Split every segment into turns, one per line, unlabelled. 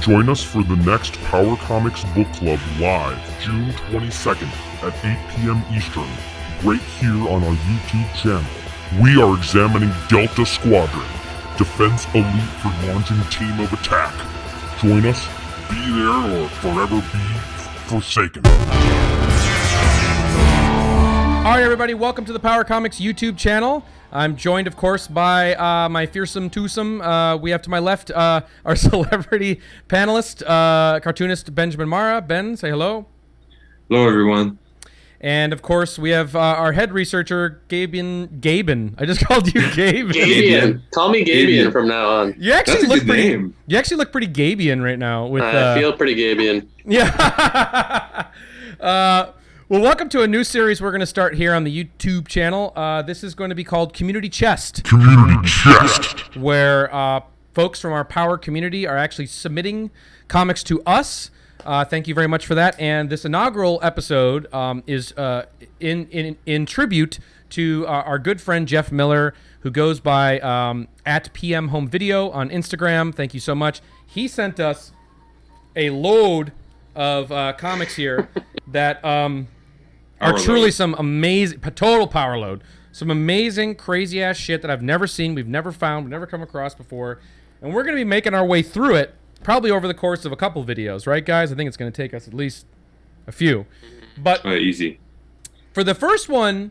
Join us for the next Power Comics Book Club live June 22nd at 8 p.m. Eastern, right here on our YouTube channel. We are examining Delta Squadron, Defense Elite for launching Team of Attack. Join us, be there, or forever be forsaken.
All right, everybody, welcome to the Power Comics YouTube channel. I'm joined, of course, by my fearsome twosome. We have to my left our celebrity panelist, cartoonist Benjamin Marra. Ben, say hello.
Hello, everyone.
And, of course, we have our head researcher, Gaben. I just called you Gabe.
Gabian. Call me Gabian from now on.
You actually
That's a
look
good
pretty,
name.
You actually look pretty Gabian right now. With
I feel pretty Gabian.
Yeah. Well, welcome to a new series we're going to start here on the YouTube channel. This is going to be called Community Chest.
Community Chest.
Where folks from our Power community are actually submitting comics to us. Thank you very much for that. And this inaugural episode is in tribute to our good friend Jeff Miller, who goes by at PM Home Video on Instagram. Thank you so much. He sent us a load of comics here that are truly some amazing, total power load. Some amazing, crazy-ass shit that I've never seen, we've never found, we've never come across before. And we're going to be making our way through it probably over the course of a couple videos. Right, guys? I think it's going to take us at least a few. But
Easy.
For the first one,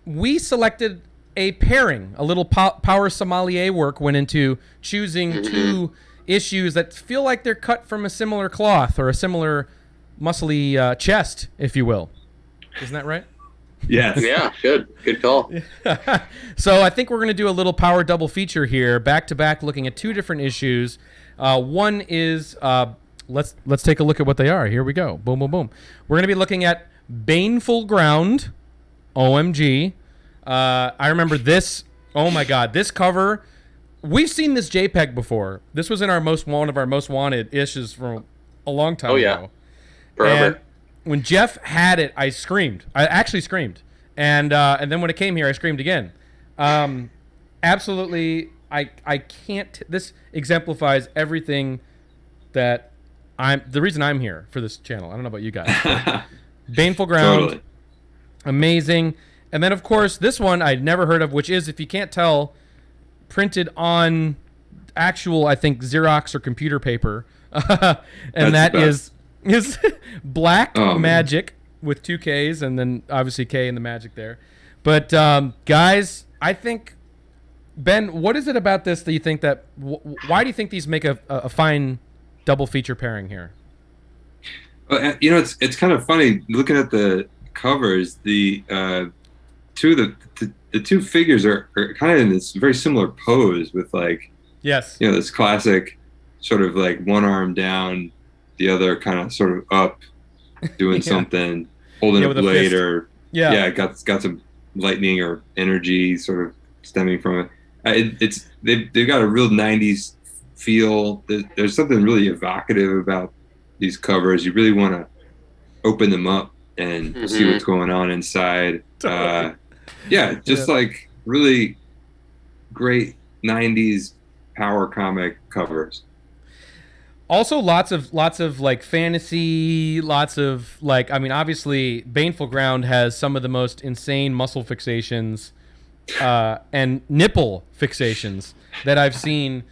we selected a pairing. A little power sommelier work went into choosing two issues that feel like they're cut from a similar cloth or a similar muscly chest, if you will. Isn't that right?
Yes.
Yeah, good call.
So I think we're going to do a little power double feature here, back to back, looking at two different issues. One is let's take a look at what they are. Here we go. Boom, boom, boom. We're going to be looking at Baneful Ground. OMG. I remember this. Oh my God, this cover. We've seen this JPEG before. This was in one of our most wanted issues from a long time ago.
Forever.
And when Jeff had it, I screamed. I actually screamed. And then when it came here, I screamed again. Absolutely, I can't. This exemplifies everything that the reason I'm here for this channel. I don't know about you guys. Baneful Ground.
Totally.
Amazing. And then, of course, this one I'd never heard of, which is, if you can't tell, printed on actual, I think, Xerox or computer paper. And that is Blakk Magik with two Ks, and then obviously K in the magic there. But guys, I think, Ben, what is it about this that you think that? Why do you think these make a fine double feature pairing here?
You know, it's kind of funny looking at the covers. The two figures are kind of in this very similar pose with, like,
yes,
you know, this classic sort of like one arm down, the other kind of sort of up, doing something, holding a blade, or got some lightning or energy sort of stemming from it. They've got a real 90s feel. There's something really evocative about these covers. You really want to open them up and see what's going on inside. Like really great 90s power comic covers.
Also, lots of like fantasy, lots of like, I mean, obviously, Baneful Ground has some of the most insane muscle fixations and nipple fixations that I've seen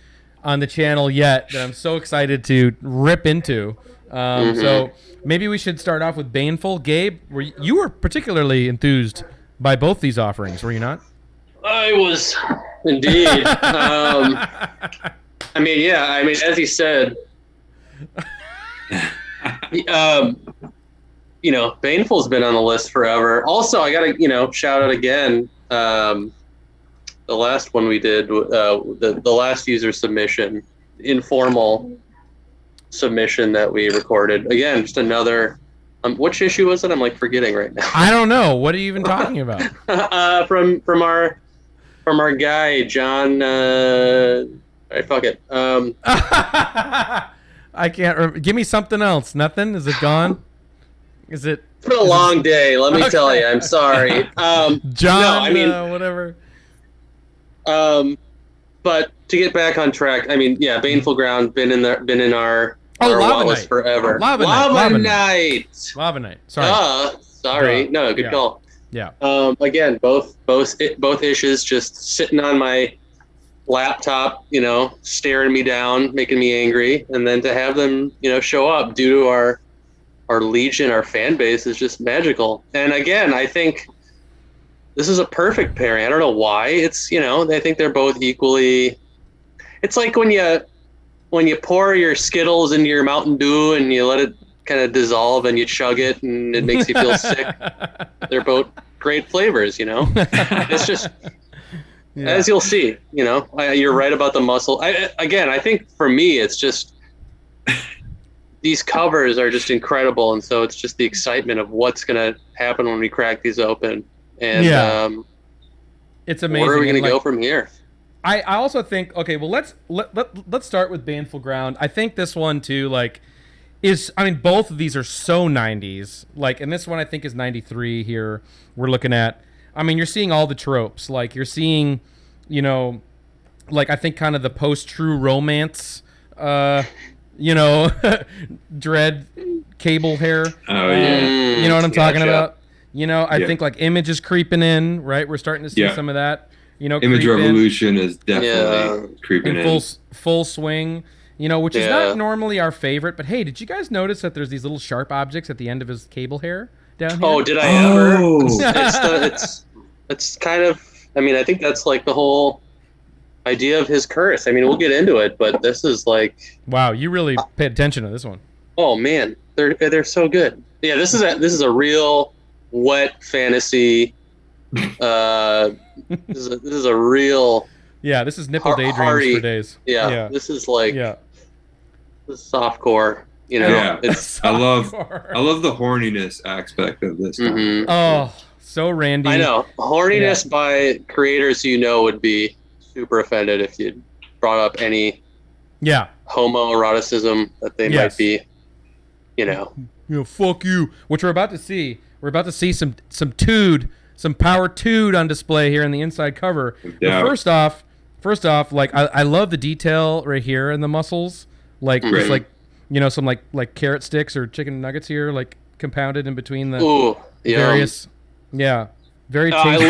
on the channel yet, that I'm so excited to rip into. So maybe we should start off with Baneful. Gabe, you were particularly enthused by both these offerings, were you not?
I was, indeed. As he said, Baneful's been on the list forever. Also, I gotta, shout out again, the last one we did, the last user submission, informal submission that we recorded. Again, just another. Which issue was it? I'm like forgetting right now.
I don't know. What are you even talking about?
From our guy John. Fuck it.
I can't remember. Give me something else. Nothing? Is it gone? Is it?
It's been a long day. Let me tell you. I'm sorry.
John. No, I mean, whatever.
But to get back on track, I mean, yeah, Baneful Ground been in our
Lava
watch
Knight.
forever.
Lava Knight. Sorry.
Sorry. No, good call.
Yeah.
Again, both issues just sitting on my laptop, staring me down, making me angry, and then to have them, show up due to our legion, our fan base is just magical. And again, I think this is a perfect pairing. I don't know why. It's, I think they're both equally. It's like when you pour your Skittles into your Mountain Dew and you let it kind of dissolve and you chug it and it makes you feel sick. They're both great flavors, It's just, as you'll see, you're right about the muscle. I think for me, it's just these covers are just incredible. And so it's just the excitement of what's going to happen when we crack these open. And
it's amazing.
Where are we going to go from here?
I also think, okay, well, let's start with Baneful Ground. I think this one too, both of these are so 90s. And this one I think is 93 here. We're looking at, you're seeing all the tropes. You're seeing, I think kind of the post-true romance, dread cable hair.
Oh, yeah.
You know what I'm talking about? I think Image is creeping in, right? We're starting to see some of that.
Image Revolution is definitely creeping in.
Full swing. Which is not normally our favorite, but hey, did you guys notice that there's these little sharp objects at the end of his cable hair down here?
Oh, did I ever? It's kind of, I think that's the whole idea of his curse. We'll get into it, but this is
wow, you really paid attention to this one.
Oh man, they're so good. Yeah, this is a real wet fantasy. This is a real.
Yeah, this is nipple daydreams for days.
Yeah, this is this is softcore. It's
I love the horniness aspect of this.
Mm-hmm.
Oh, so Randy.
I know horniness by creators would be super offended if you brought up any homoeroticism that they might be.
Fuck you. Which we're about to see. We're about to see some power Tood on display here in the inside cover.
Yeah.
But first off, I love the detail right here in the muscles, just some carrot sticks or chicken nuggets here, compounded in between the various. Yeah, very tasty.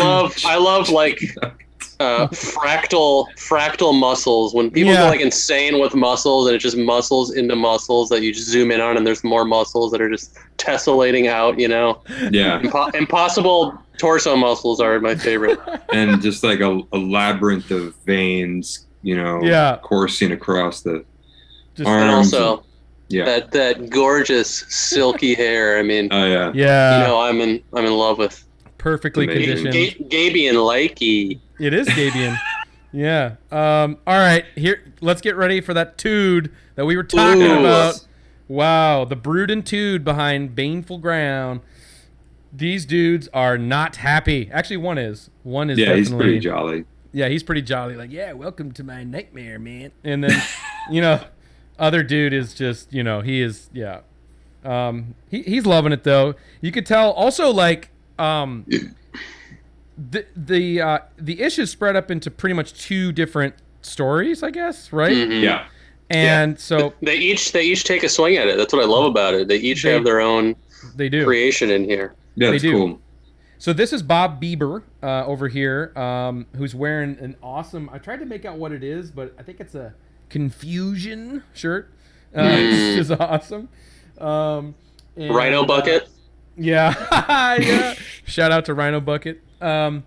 I love fractal muscles. When people go insane with muscles and it's just muscles into muscles that you just zoom in on, and there's more muscles that are just tessellating out.
Yeah.
Impossible torso muscles are my favorite.
And just a labyrinth of veins, coursing across the arms.
And also, that gorgeous silky hair.
Oh yeah.
Yeah.
I'm in love with.
Perfectly conditioned.
Gabian-likey.
It is Gabian. Yeah. All right. Here, let's get ready for that Tood that we were talking about. Wow, the brood and Tood behind Baneful Ground. These dudes are not happy. Actually, one is. One is definitely.
Yeah, he's pretty jolly.
Yeah, he's pretty jolly. Welcome to my nightmare, man. And then, other dude is just, he is, he's loving it though. You could tell. Also, the issue spread up into pretty much two different stories, I guess, right?
Mm-hmm.
Yeah.
And so
they each take a swing at it. That's what I love about it. They each have their own creation in here.
Yeah, that's cool.
So this is Bob Bieber over here, who's wearing an awesome. I tried to make out what it is, but I think it's a Confusion shirt. It's just awesome.
Rhino Bucket.
Yeah, yeah. Shout out to Rhino Bucket. And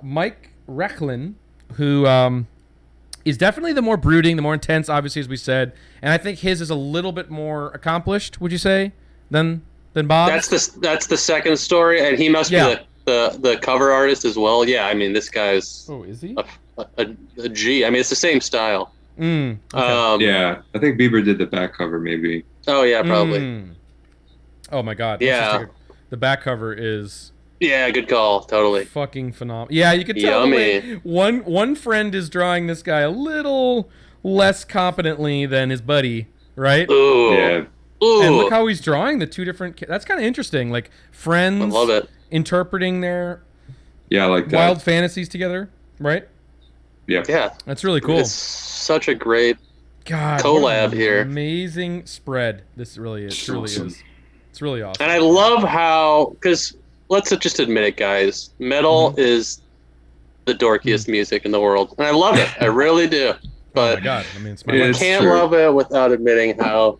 Mike Recklin, who is definitely the more brooding, the more intense, obviously, as we said. And I think his is a little bit more accomplished, would you say, than Bob's?
That's the second story, and he must be the cover artist as well. Yeah, this guy's
is he?
A G. It's the same style.
Okay.
Yeah, I think Bieber did the back cover, maybe.
Oh yeah, probably.
Oh my God.
Yeah.
The back cover is.
Yeah, good call. Totally.
Fucking phenomenal. Yeah, you could tell. One friend is drawing this guy a little less competently than his buddy, right?
Ooh.
Yeah.
Ooh.
And look how he's drawing the two different. That's kind of interesting. Friends.
I love it.
Interpreting their.
Yeah, like that.
Wild fantasies together. right?
Yeah.
That's really cool.
It's such a great collab
what an
here.
Amazing spread. This really is. Truly
awesome.
is. It's really awesome.
And I love how, because let's just admit it, guys. Metal is the dorkiest music in the world, and I love it. I really do. But
oh my god! I mean, it's my
It's
can't
true.
love it without admitting how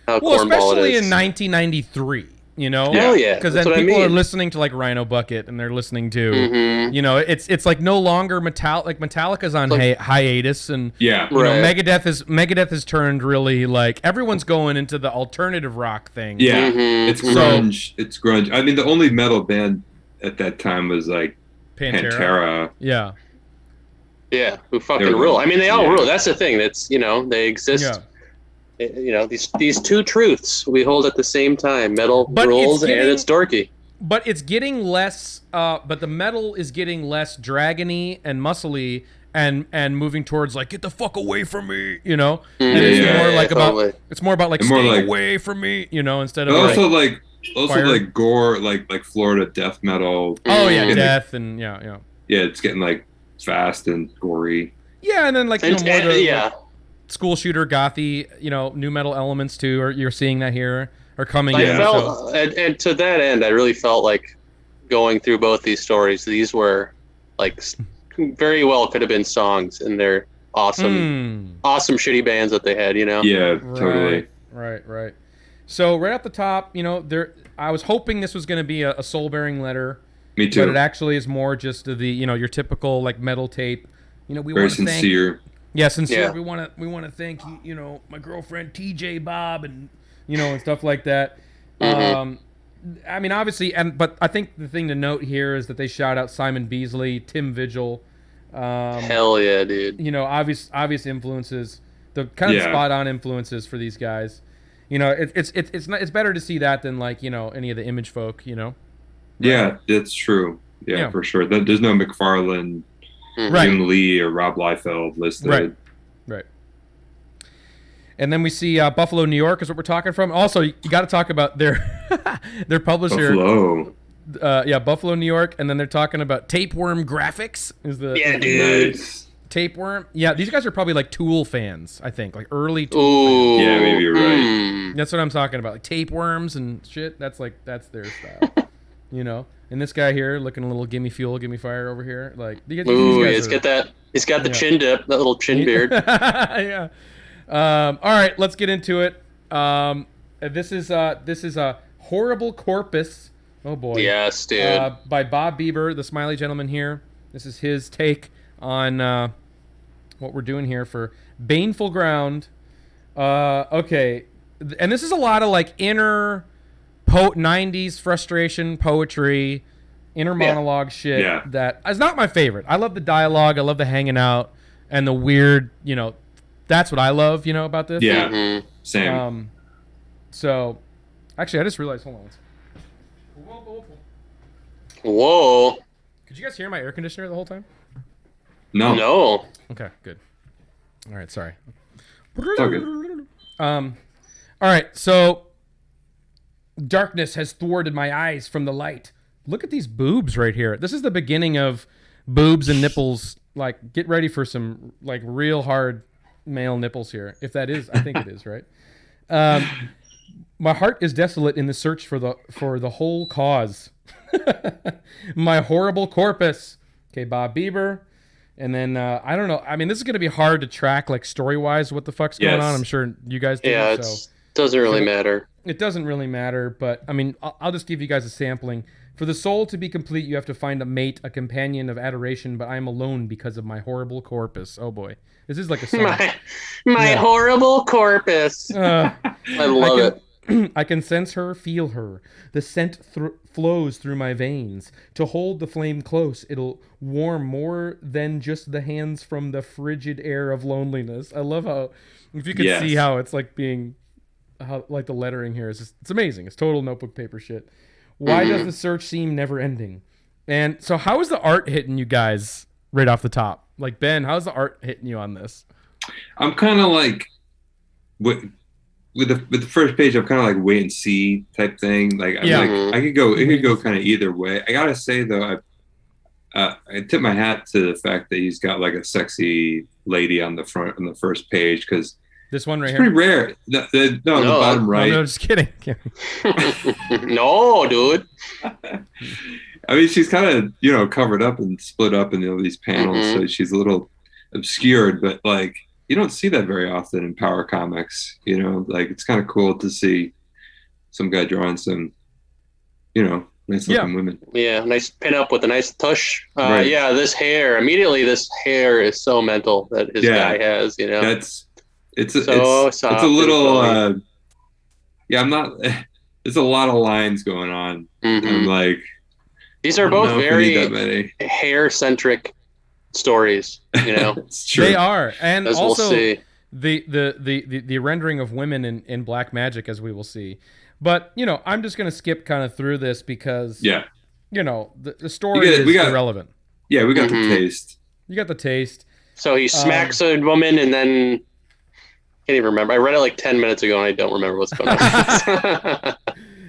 cornball
especially
it is.
in 1993. You know,
Hell yeah,
because then
that's what
people
I mean.
are listening to like Rhino Bucket, and they're listening to,
Mhm.
you know, it's like no longer Metallica's on hiatus, and
Yeah.
you know,
Right.
Megadeth has turned really like everyone's going into the alternative rock thing.
Yeah.
Mhm.
It's grunge. It's grunge. I mean, the only metal band at that time was like Pantera.
Yeah.
Yeah, who fucking
They're the-
rule. I mean, they all
yeah.
rule. That's the thing. That's, you know, they exist.
Yeah.
You know, these two truths we hold at the same time. Metal
But
rules
it's getting-
and it's dorky.
But it's getting less. But the metal is getting less dragony and muscly, and moving towards like get the fuck away from me, you know. And it's
Yeah,
more like about.
totally.
It's more about like
And more
stay
like-
away from me, you know, instead of
But also
like. Fire.
like gore, like Florida death metal.
Oh yeah,
Getting,
death and yeah.
Yeah, it's getting like fast and gory.
Yeah, and then like you
And,
know, more the
yeah.
like, school shooter gothy, you know, new metal elements too. Or you're seeing that here are coming.
I
in,
felt,
so.
and to that end, I really felt like going through both these stories. These were like very well could have been songs, and they're awesome, awesome shitty bands that they had. You know.
Yeah, totally.
Right. So right off the top, you know, I was hoping this was going to be a soul-bearing letter.
Me too.
But it actually is more just the, you know, your typical like metal tape. You know, we
Very
want to thank.
sincere.
Yeah, sincere.
Yeah.
We want to thank you know, my girlfriend TJ Bob and you know and stuff like that.
Mhm.
I mean, obviously, but I think the thing to note here is that they shout out Simon Beasley, Tim Vigil.
Hell yeah, dude.
You know, obvious influences, the kind of spot on influences for these guys. You know, it's better to see that than like, you know, any of the Image folk. You know.
Yeah, that's true. Yeah, for sure. There's no McFarlane,
Right.
Jim Lee, or Rob Liefeld listed.
Right. And then we see Buffalo, New York is what we're talking from. Also, you got to talk about their their publisher.
Buffalo.
Buffalo, New York, and then they're talking about Tapeworm Graphics.
Yeah, dude.
Nice.
Tapeworm. Yeah, these guys are probably like Tool fans, I think, like early Tool
Ooh.
Yeah, maybe you're right.
fans. That's what I'm talking about, like tapeworms and shit. That's their style, you know. And this guy here, looking a little gimme fuel, gimme fire over here, like these
Ooh,
guys
he's
are-
got that. He's got the
Yeah.
chin dip, that little chin beard.
Yeah. All right, let's get into it. This is a Horrible Corpus. Oh boy.
Yes, dude.
By Bob Bieber, the smiley gentleman here. This is his take on what we're doing here for Baneful Ground. Okay, and this is a lot of like inner 90s frustration poetry, inner monologue shit.
Yeah.
That is not my favorite. I love the dialogue. I love the hanging out and the weird. You know, that's what I love. You know about this.
Yeah,
Mhm.
same.
So, actually, I just realized. Hold on.
Whoa.
Could you guys hear my air conditioner the whole time?
no.
No.
Okay, good. All right, sorry.
It's all good.
All right, so darkness has thwarted my eyes from the light. Look at these boobs right here. This is the beginning of boobs and nipples. Like, get ready for some like real hard male nipples here. If that is, I think it is, right? My heart is desolate in the search for the whole cause. My horrible corpus. Okay, Bob Bieber. And then I don't know. I mean, this is going to be hard to track, like story-wise, what the fuck's going on. I'm sure you guys do.
Yeah,
so.
it doesn't really matter.
It doesn't really matter, but I mean, I'll just give you guys a sampling. For the soul to be complete, you have to find a mate, a companion of adoration, but I am alone because of my horrible corpus. Oh boy. This is like a song.
My
Yeah.
horrible corpus. I love it.
I can sense her, feel her. The scent flows through my veins. To hold the flame close, it'll warm more than just the hands from the frigid air of loneliness. I love how, if you could
Yes.
see how it's like being, how like the lettering here is just, it's amazing. It's total notebook paper shit. Why does the search seem never ending? And so how is the art hitting you guys right off the top? Like, Ben, how's the art hitting you on this?
I'm kind of like with the first page. I'm kind of like wait and see type thing. Like I'm
Yeah.
like I could go. It could go kind of either way. I gotta say though, I tip my hat to the fact that he's got like a sexy lady on the front on the first page because
this one right
it's
here.
pretty rare. No, the bottom right.
No, just kidding.
No, dude.
I mean, she's kind of, you know, covered up and split up in all these panels, so she's a little obscured, but like you don't see that very often in Power Comics. You know, like it's kind of cool to see some guy drawing some, you know, nice looking women.
Yeah, nice pin up with a nice tush.
Right.
Yeah, this hair is so mental that his guy has. You know,
it's a little. Yeah, I'm not. There's a lot of lines going on. I'm like,
these are both very hair-centric stories. You know,
it's true.
They are, and
as
also
we'll see.
the rendering of women in Black Magic, as we will see. But you know, I'm just gonna skip kind of through this because you know the story is irrelevant.
Yeah, we got the taste.
You got the taste.
So he smacks a woman and then. Can't even remember. I read it like 10 minutes ago and I don't remember what's going on.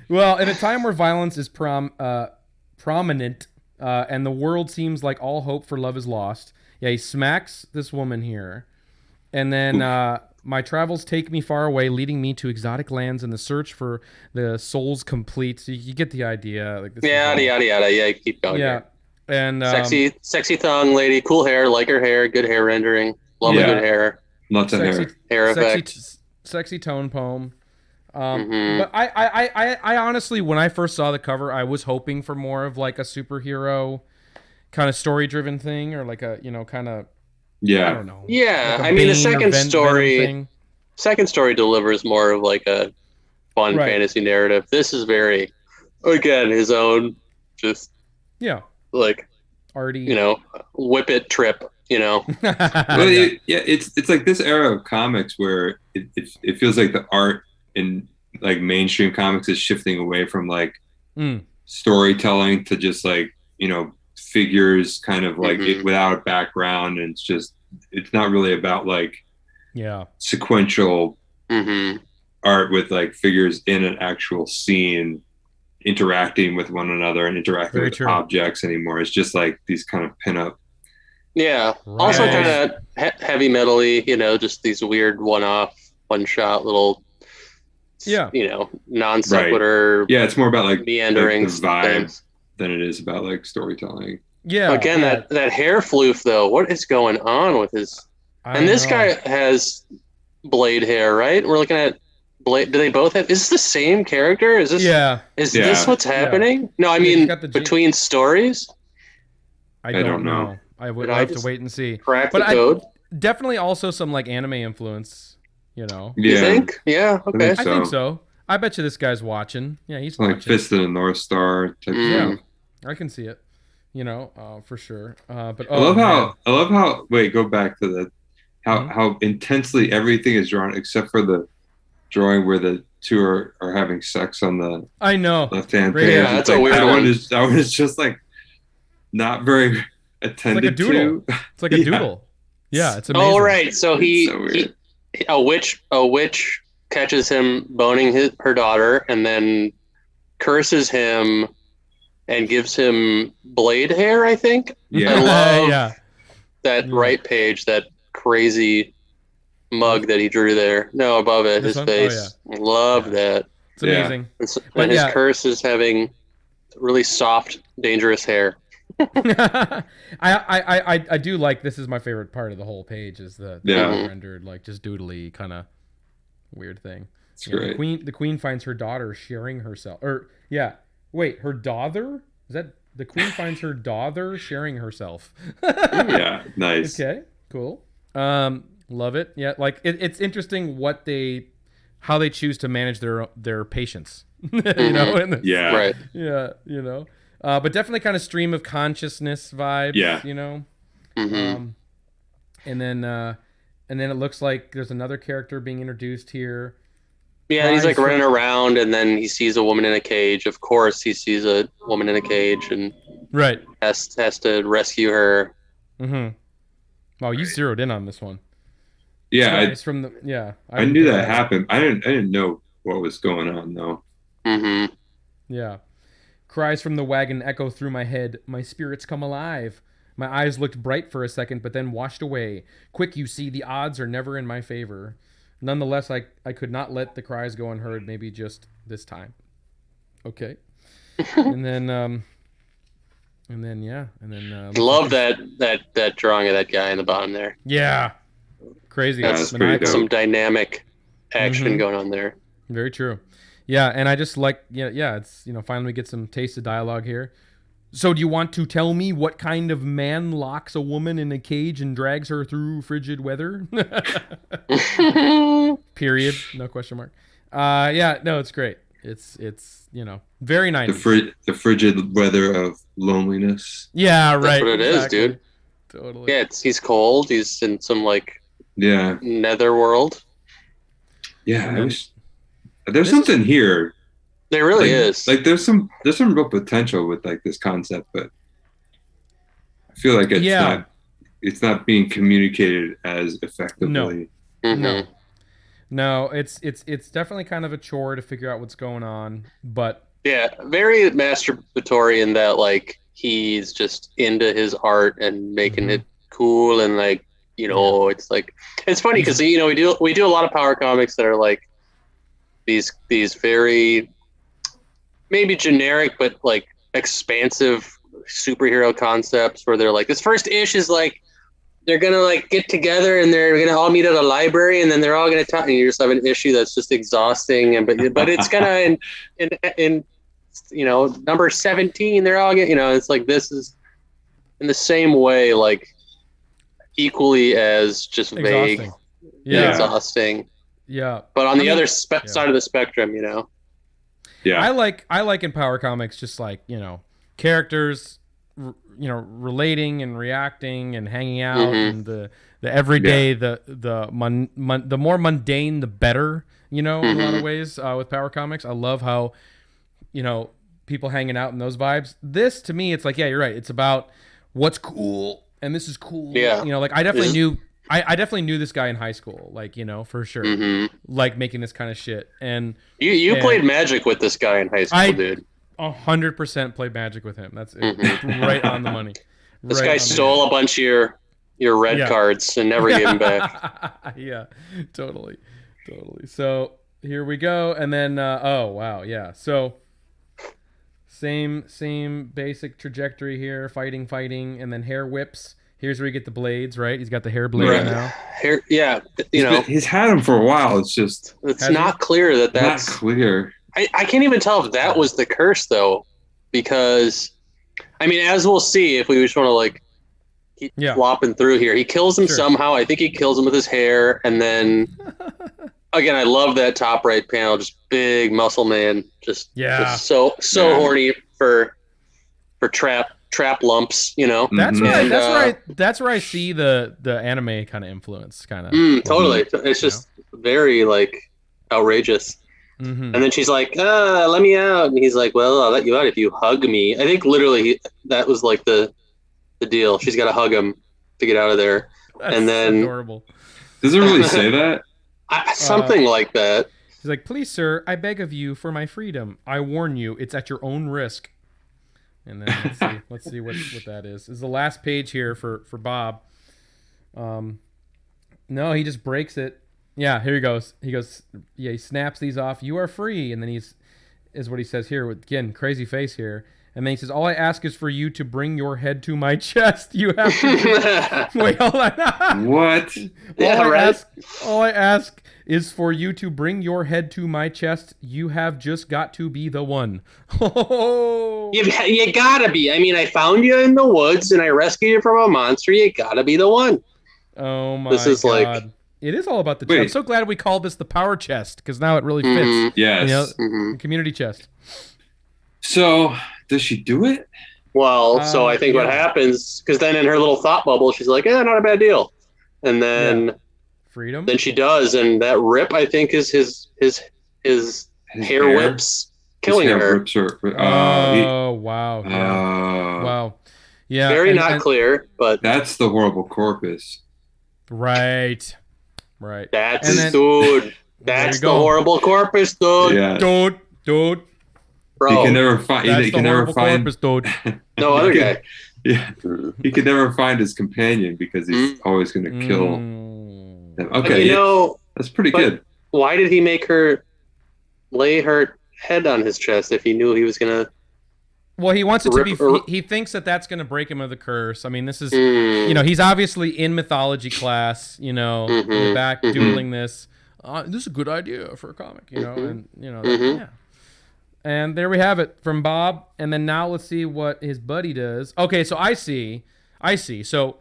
Well, in a time where violence is prominent and the world seems like all hope for love is lost, he smacks this woman here. And then my travels take me far away, leading me to exotic lands in the search for the soul's complete. So you get the idea. Like this
yada, yada, yada. Yeah, keep going.
Yeah.
And sexy thong lady, cool hair, like her hair, good hair rendering, love good hair.
Lots of
hair effect.
Sexy tone poem. But I honestly, when I first saw the cover, I was hoping for more of like a superhero kind of story driven thing, or like a, you know, kind of, I don't know.
Yeah,
like
I mean the second story delivers more of like a fun fantasy narrative. This is very, again, his own, just like
arty,
you know, whip it trip. You know,
well, it's like this era of comics where it feels like the art in like mainstream comics is shifting away from like storytelling to just like, you know, figures kind of like without a background, and it's not really about like sequential art with like figures in an actual scene interacting with one another and interacting with objects anymore. It's just like these kind of pinup.
Yeah. Right. Also kind of heavy metal-y, you know, just these weird one-off, one-shot little, you know, non sequitur.
Right. Yeah, it's more about like
meanderings,
the vibe than it is about like storytelling.
Yeah. Again, that hair floof though. What is going on with his? This guy has blade hair, right? We're looking at blade. Do they both have? Is this the same character? Is this?
Yeah.
Is this what's happening? Yeah. No, I mean between stories.
I don't know. I would have to wait and see.
Crack the code.
Definitely also some like anime influence, you know.
Yeah.
You think? Yeah, okay.
I think so. I bet you this guy's watching. Yeah, he's watching.
Like Fist of the North Star type thing.
I can see it. You know, for sure. But
I love how wait, go back to the how intensely everything is drawn except for the drawing where the two are having sex on the left-hand page.
Yeah, that's a weird one.
That one is just like not very attended
to. It's like a doodle. Yeah, it's amazing.
Oh, right. So a witch catches him boning her daughter and then curses him and gives him blade hair, I think.
Yeah.
I love that right page, that crazy mug that he drew there. No, above it, his face. Love that.
It's amazing.
And his curse is having really soft, dangerous hair.
I do like, this is my favorite part of the whole page, is the rendered like just doodly kind of weird thing.
It's great.
The queen finds her daughter sharing herself, her daughter? Is that the queen finds her daughter sharing herself?
Yeah, nice.
Okay, cool. Love it. Yeah, like it's interesting how they choose to manage their patients. You know?
Right.
Yeah, you know. But definitely kind of stream of consciousness vibes.
Yeah.
You know. And then it looks like there's another character being introduced here.
Yeah, he's like running around, and then he sees a woman in a cage. Of course, he sees a woman in a cage, and has to rescue her.
Wow, you zeroed in on this one.
Yeah,
it's from the
I knew that happened. I didn't know what was going on though.
Yeah, Cries from the wagon echo through my head. My spirits come alive. My eyes looked bright for a second, but then washed away. Quick, you see, the odds are never in my favor. Nonetheless, I could not let the cries go unheard, maybe just this time. Okay. and then
love that drawing of that guy in the bottom there.
Yeah. Crazy.
That's pretty dope.
Some dynamic action going on there.
Very true. Yeah, and I just like it's finally we get some taste of dialogue here. So do you want to tell me what kind of man locks a woman in a cage and drags her through frigid weather? Period. No question mark. No, it's great. It's very nice.
The frigid weather of loneliness.
Yeah, right.
That's what it is, dude.
Totally.
Yeah, he's cold. He's in some nether world.
Yeah, there's something here.
There really is.
Like there's some real potential with like this concept, but I feel like it's not being communicated as effectively.
No, it's definitely kind of a chore to figure out what's going on, but
yeah, very masturbatory in that like he's just into his art and making it cool and it's like it's funny because we do a lot of power comics that are like these very maybe generic but like expansive superhero concepts where they're like this first issue is like they're gonna like get together and they're gonna all meet at a library and then they're all gonna talk and you just have an issue that's just exhausting and but it's gonna in number 17 they're all get it's like this is in the same way like equally as just vague and exhausting.
Yeah,
but on the other side of the spectrum,
Yeah, I like in power comics just like characters, relating and reacting and hanging out and the everyday the more mundane the better. In a lot of ways with power comics, I love how people hanging out in those vibes. This to me, it's like you're right. It's about what's cool and this is cool.
Yeah,
like I definitely knew. I definitely knew this guy in high school, for sure, like making this kind of shit. And
you played Magik with this guy in high school, dude.
100% played Magik with him. That's it. Right on the money.
This guy stole a bunch of your red cards and never gave them back.
Yeah, totally. So here we go, and then oh wow, yeah. So same basic trajectory here, fighting, and then hair whips. Here's where you get the blades, right? He's got the hair blade now.
Hair, yeah.
He's had them for a while. It's
not clear that's
not clear.
I can't even tell if that was the curse though, because as we'll see if we just want to keep flopping through here. He kills him somehow. I think he kills him with his hair, and then again, I love that top right panel. Just big muscle man, just so horny for trap lumps,
That's right. That's where I see the anime kind of influence, kind of.
Totally, it's just very outrageous. And then she's like, "Let me out," and he's like, "Well, I'll let you out if you hug me." I think literally that was the deal. She's got to hug him to get out of there.
That's
and then
adorable.
Does it really say that?
Something like that.
He's like, "Please, sir, I beg of you for my freedom. I warn you, it's at your own risk." And then let's see what that is. This is the last page here for Bob. No, he just breaks it. Yeah, here he goes. He snaps these off. You are free. And then is what he says here. Again, crazy face here. And then he says, all I ask is for you to bring your head to my chest. You have to... Wait, hold on.
What?
All I ask is for you to bring your head to my chest. You have just got to be the one.
You gotta be. I found you in the woods and I rescued you from a monster. You gotta be the one.
Oh my God. It is all about the chest. I'm so glad we called this the power chest because now it really fits.
Yes.
Community chest.
So, does she do it?
Well, so I think what happens, because then in her little thought bubble, she's like, not a bad deal. And then
freedom.
Then she does, and that rip, I think, is his hair whips killing her.
Rips her.
Wow. Yeah. Wow. Yeah.
Very not clear, but
that's the horrible corpus.
Right.
That's dude. That's the horrible corpus, dude.
Yeah.
Dude.
Bro,
he can never find.
That's
He
the
can never
horrible
find.
corpus, dude.
no other guy.
Yeah, he can never find his companion because he's always going to kill them. Okay, that's pretty good.
Why did he make her lay her head on his chest if he knew he was gonna?
Well, he wants it to be. He thinks that that's going to break him of the curse. I mean, this is, he's obviously in mythology class. In the back doodling this. This is a good idea for a comic. And yeah. And there we have it from Bob. And then now let's see what his buddy does. Okay, so I see. So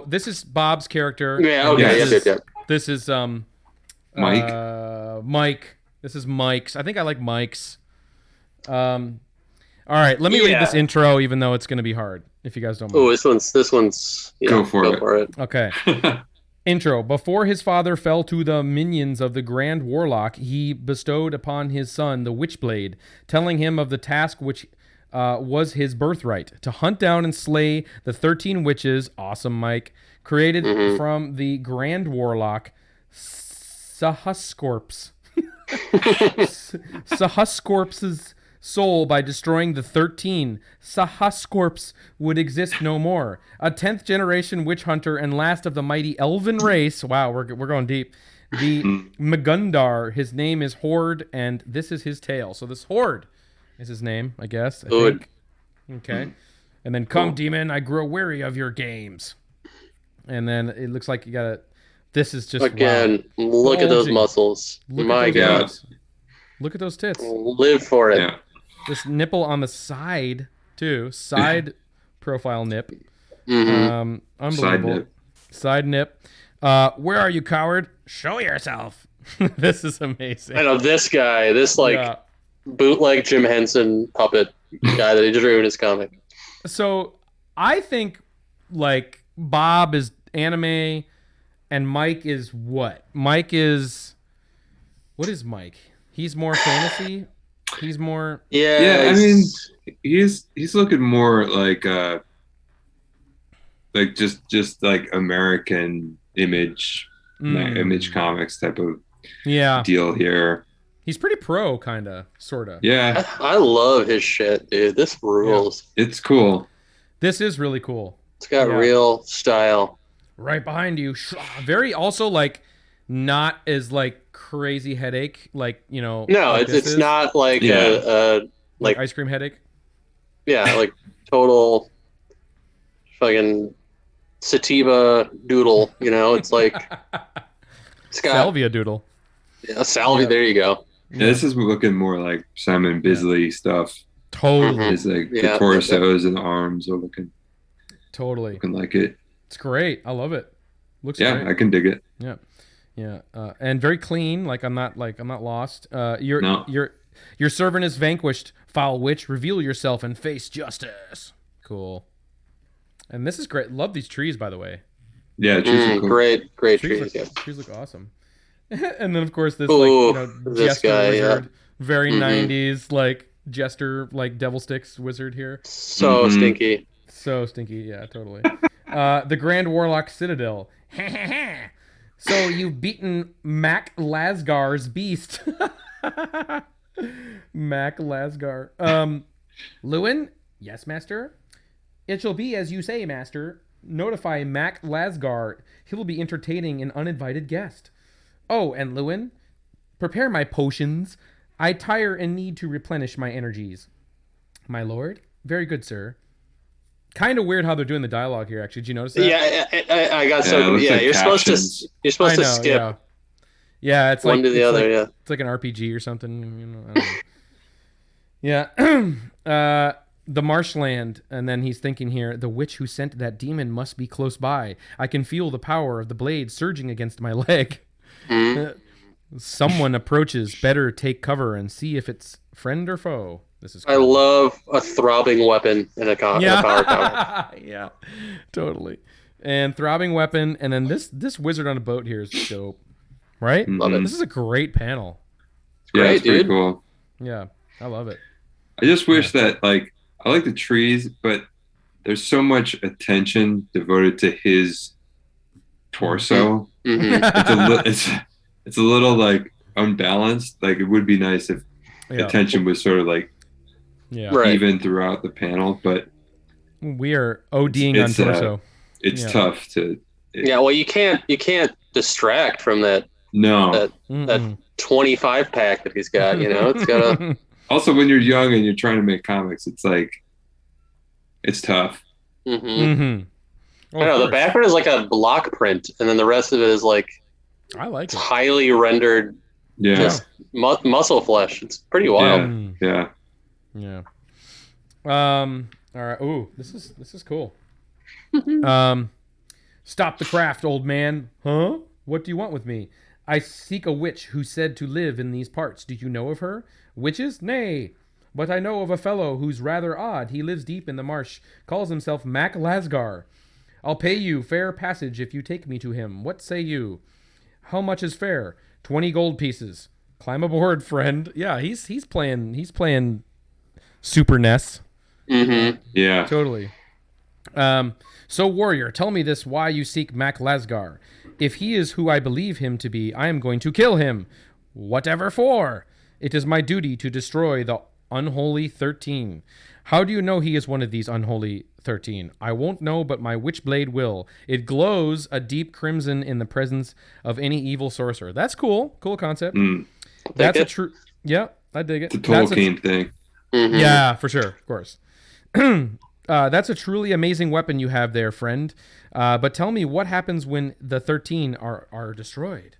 this is Bob's character.
Yeah. Okay. Yeah.
This
is
Mike.
Mike. This is Mike's. I think I like Mike's. All right, let me read this intro, even though it's going to be hard, if you guys don't mind.
Oh, this one's. Yeah,
go for it.
Okay. Intro. Before his father fell to the minions of the Grand Warlock, he bestowed upon his son the Witchblade, telling him of the task which was his birthright, to hunt down and slay the 13 witches, awesome Mike, created from the Grand Warlock, Sahascorp's. Sahascorp's soul by destroying the 13. Sahascorps would exist no more. A 10th generation witch hunter and last of the mighty elven race. Wow, we're going deep. The Magundar. His name is Horde, and this is his tale. So this Horde is his name, I guess. I think. Okay. And then come, demon. I grow weary of your games. And then it looks like you gotta. This is just
again. Wow. Look at those muscles. My God.
Look at those tits.
Live for it.
Yeah.
This nipple on the side, too. Side profile nip. Unbelievable. Side nip. Where are you, coward? Show yourself. This is amazing.
I know this guy, bootleg Jim Henson puppet guy that he drew in his comic.
So I think, Bob is anime and Mike is what? What is Mike? He's more fantasy? He's more.
Yeah. I mean, he's looking more like just like American image comics type of deal here.
He's pretty pro, sorta.
Yeah.
I love his shit, dude. This rules.
Yeah. It's cool.
This is really cool.
It's got real style.
Right behind you. Very also not as crazy headache
No, it's not like a
ice cream headache.
Yeah, like total fucking sativa doodle. It's like it's got
salvia doodle.
Yeah, salvia. Yeah. There you go.
Yeah, this is looking more like Simon Bisley stuff.
Totally.
It's the torsos and the arms are looking like it.
It's great. I love it. Looks great.
I can dig it.
Yeah. Yeah, and very clean. I'm not lost. Your servant is vanquished. Foul witch, reveal yourself and face justice. Cool. And this is great. Love these trees, by the way.
Yeah, trees are cool.
Great trees.
Trees look awesome. And then of course this
this
jester
guy,
wizard, very 90s jester devil sticks wizard here.
So stinky.
So stinky. Yeah, totally. The Grand Warlock Citadel. So you've beaten Mac Lasgar's beast. Mac Lasgar. Lewin? Yes, master. It shall be as you say, master. Notify Mac Lasgar. He will be entertaining an uninvited guest. Oh, and Lewin, prepare my potions. I tire and need to replenish my energies. My lord? Very good, sir. Kind of weird how they're doing the dialogue here. Actually, did you notice that?
Yeah, I got so. Yeah, you're supposed to skip.
Yeah, it's
one to the other. Yeah,
it's like an RPG or something. I don't know. Yeah, the marshland, and then he's thinking here: the witch who sent that demon must be close by. I can feel the power of the blade surging against my leg. Someone approaches. Better take cover and see if it's friend or foe. This is cool.
I love a throbbing weapon in a power comic.
Yeah, totally. And throbbing weapon, and then this wizard on a boat here is dope, right?
Love it.
This is a great panel.
It's great, it's pretty cool.
Yeah, I love it.
I just wish that I like the trees, but there's so much attention devoted to his torso. It's a little unbalanced. It would be nice if attention was sort of
Yeah.
Right.
even throughout the panel, but
We are ODing on torso.
It's tough to.
Yeah, well, you can't distract from that
No.
that 25 pack that he's got. You know, it's gotta.
Also, when you're young and you're trying to make comics, it's like it's tough.
Mm-hmm.
I know the background is like a block print, and then the rest of it is like
I like it.
Highly rendered, just muscle flesh. It's pretty wild.
Yeah.
All right. Ooh, this is cool. Stop the craft, old man. Huh? What do you want with me? I seek a witch who said to live in these parts. Do you know of her? Witches? Nay. But I know of a fellow who's rather odd. He lives deep in the marsh. Calls himself Mac Lasgar. I'll pay you fair passage if you take me to him. What say you? How much is fair? 20 gold pieces. Climb aboard, friend. Yeah, he's playing Super NES.
Mm-hmm.
Yeah.
Totally. So, warrior, tell me this, why you seek Mac Lasgar. If he is who I believe him to be, I am going to kill him. Whatever for? It is my duty to destroy the unholy 13. How do you know he is one of these unholy 13? I won't know, but my witchblade will. It glows a deep crimson in the presence of any evil sorcerer. That's cool. Cool concept. That's a true... Yeah, I dig it.
It's a Tolkien thing.
Mm-hmm. Yeah, for sure. Of course. That's a truly amazing weapon you have there, friend. But tell me, what happens when the 13 are destroyed?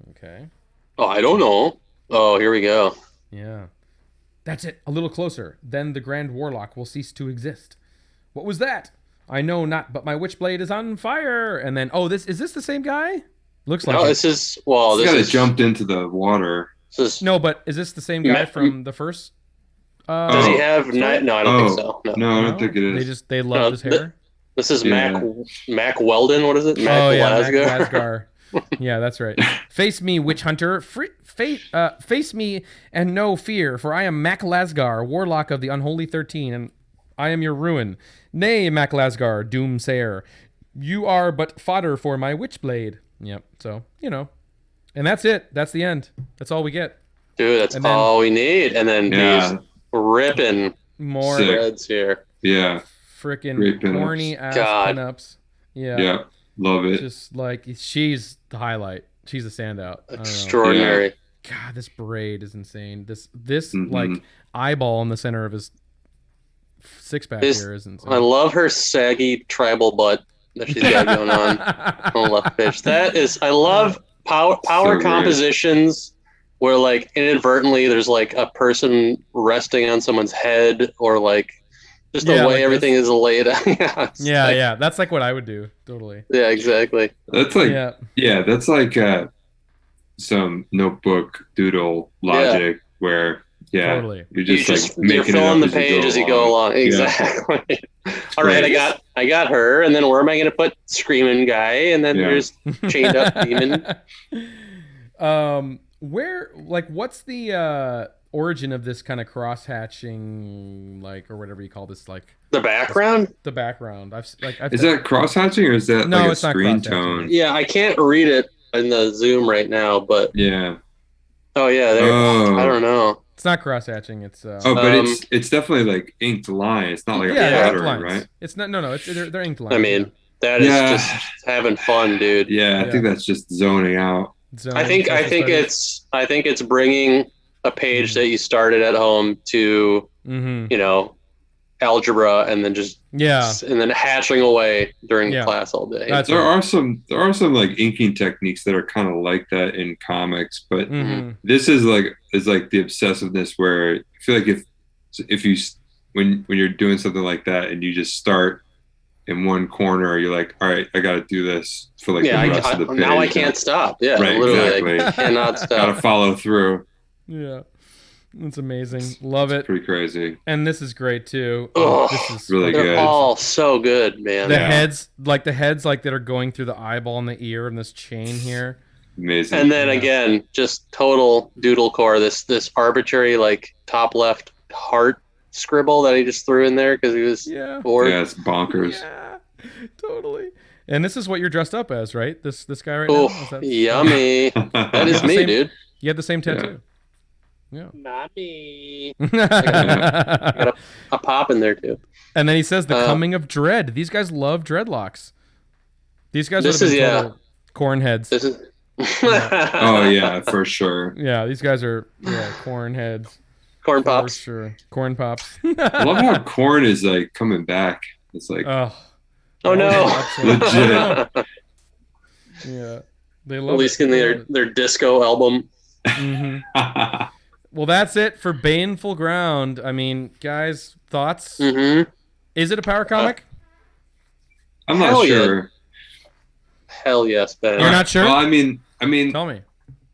Okay.
Oh, I don't know. Oh, here we go.
Yeah. That's it. A little closer. Then the Grand Warlock will cease to exist. What was that? I know not, but my witchblade is on fire. And then, is this the same guy? Looks like
this is, well, this is...
jumped into the water.
No, but is this the same guy from the first?
Does he have... No, I don't think so.
No, I don't think it is.
They love his hair?
This is Mac Weldon. What is it?
Mac Lasgar. Yeah, that's right. Face me, witch hunter. Face me and no fear, for I am Mac Lasgar, warlock of the unholy 13, and I am your ruin. Nay, Mac Lasgar, doomsayer, you are but fodder for my witchblade. Yep. So and that's it. That's the end. That's all we get.
Dude, that's all we need. And then these ripping
more
threads here.
Yeah.
Freaking horny ass pinups. Yeah.
Yeah. Love it.
Just like she's the highlight. She's a standout.
Extraordinary.
God, this braid is insane. This like eyeball in the center of his six pack here is insane.
I love her saggy tribal butt that she's got going on the left pitch. That is, I love power compositions where like inadvertently there's like a person resting on someone's head, or like just the way like everything is laid out.
Yeah. That's like what I would do. Totally.
Yeah, exactly.
That's like that's like some notebook doodle logic where
totally.
you're just making
you're filling the page as you go along. Exactly. All right, I got her, and then where am I going to put screaming guy, and then there's chained up demon.
What's the origin of this kind of cross hatching, like, or whatever you call this, like
the background?
The background.
Is that cross hatching, or is that like a screen tone?
Yeah, I can't read it in the Zoom right now, but
yeah.
Oh yeah, I don't know.
It's not cross hatching. It's
but it's definitely like inked line. It's not like a pattern, right?
It's not. No. They're inked lines.
I mean, that is just having fun, dude.
Yeah, I think that's just zoning out.
I think it's bringing a page that you started at home to algebra, and then and then hatching away during class all day.
There are some like inking techniques that are kind of like that in comics, but this is like the obsessiveness where I feel like if you when you're doing something like that and you just start in one corner, you're like, all right, I got to do this for like the rest of the page.
Now I can't stop. Yeah,
right,
literally,
exactly.
I cannot stop.
Got to follow through.
Yeah. It's amazing. Love it.
Pretty crazy.
And this is great too.
This
is really good.
They're all so good, man.
The heads that are going through the eyeball and the ear and this chain here.
Amazing.
And then again, just total doodle core. This arbitrary like top left heart scribble that he just threw in there because he was bored.
Yeah, it's bonkers.
Yeah, totally. And this is what you're dressed up as, right? This guy right now.
Yummy. That is me, dude.
You had the same tattoo. Yeah.
Mommy. I got a pop in there too.
And then he says the coming of dread. These guys love dreadlocks. These guys would have been total corn heads.
This is.
Oh yeah, for sure.
Yeah, these guys are corn heads.
Corn pops.
For sure. Corn pops.
I love how corn is like coming back. It's like
oh no.
Legit.
Yeah. They love
at least in their disco album.
Mm-hmm. Well, that's it for Baneful Ground. I mean, guys, thoughts?
Mm-hmm.
Is it a power comic?
I'm not sure.
Yeah. Hell yes, Ben.
You're not sure?
Well, I mean,
tell me.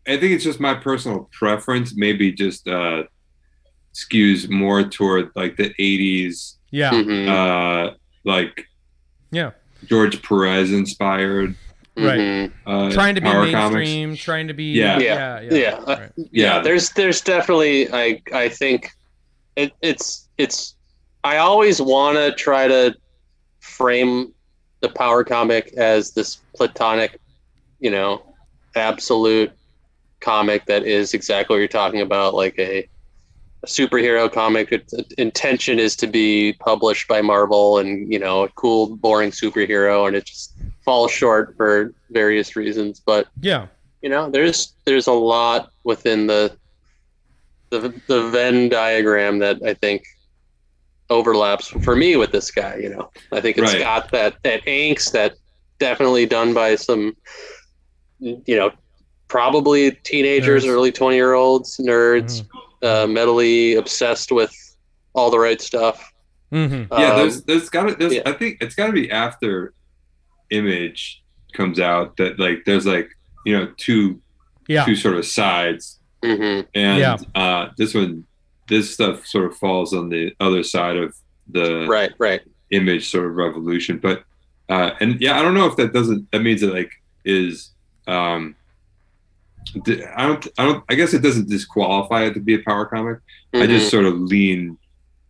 I think it's just my personal preference. Maybe just skews more toward like the '80s.
Yeah.
Mm-hmm.
Like.
Yeah.
George Perez inspired.
Right. Trying to be mainstream.
Comics.
Trying to be.
Yeah.
Right.
There's definitely. I think it's. I always want to try to frame the power comic as this platonic, absolute comic that is exactly what you're talking about, like a superhero comic. Its intention is to be published by Marvel and, a cool, boring superhero, and it just falls short for various reasons. But
yeah,
there's a lot within the Venn diagram that I think overlaps for me with this guy. I think it's got that angst that definitely done by some probably teenagers, early 20-year-olds, nerds, mentally obsessed with all the right stuff.
Mm-hmm.
Yeah, I think it's gotta be after Image comes out that like there's like two sort of sides.
Mm-hmm.
And this stuff sort of falls on the other side of the Image sort of revolution. But I don't know if that means it like is I guess it doesn't disqualify it to be a power comic.
Mm-hmm.
I just sort of lean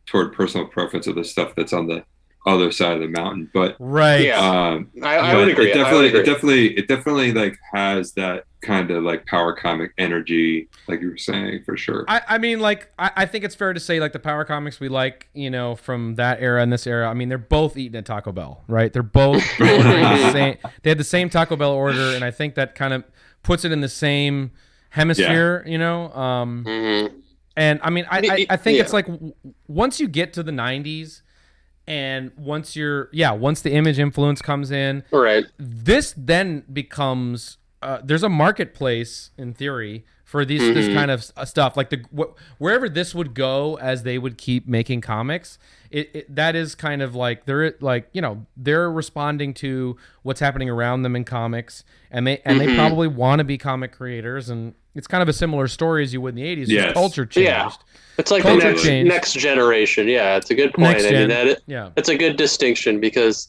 toward personal preference of the stuff that's on the other side of the mountain. But
I would agree.
It definitely like has that kind of like power comic energy, like you were saying, for sure.
I mean, like I think it's fair to say like the power comics we like, from that era and this era. I mean, they're both eaten at Taco Bell, right? They're both they had the same Taco Bell order, and I think that kind of puts it in the same hemisphere,
Mm-hmm.
And I mean, I think it's like once you get to the 90s. And once the Image influence comes in,
right,
this then becomes there's a marketplace in theory for this kind of stuff. Like wherever this would go as they would keep making comics, that is kind of like they're responding to what's happening around them in comics, and they probably want to be comic creators, and it's kind of a similar story as you would in the 80s.
Yes.
Just culture changed.
Yeah. It's like the next generation. Yeah, it's a good point. It's a good distinction because,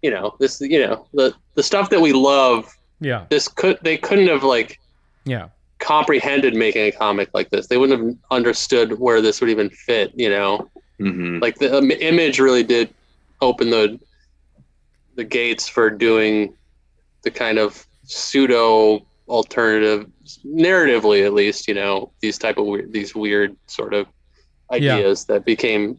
the stuff that we love.
Yeah.
They couldn't have comprehended making a comic like this. They wouldn't have understood where this would even fit.
Mm-hmm.
Like the Image really did open the gates for doing the kind of pseudo alternative, narratively at least, these weird sort of ideas that became,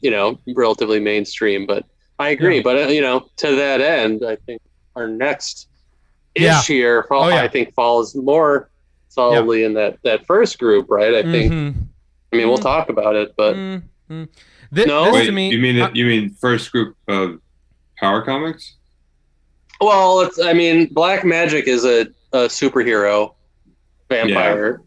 relatively mainstream. But I agree. But to that end, I think our next ish here, I think falls more solidly in that first group, right? I think. I mean, we'll talk about it, but
to me,
you mean first group of power comics?
Well, Black Magik is a superhero vampire,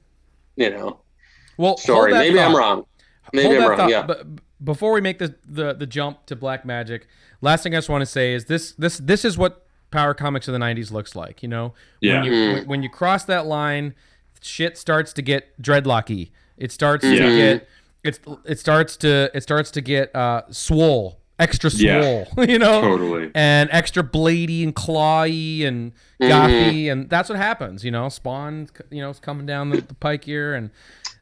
story. Maybe I'm wrong. Yeah.
But before we make the jump to Black Magik, last thing I just want to say is this is what power comics of the 90s looks like. When you cross that line, shit starts to get dreadlocky. It starts to get it starts to get swole. Extra swole,
totally,
and extra bladey and clawy and gothy, and that's what happens. Spawn, is coming down the pike here, and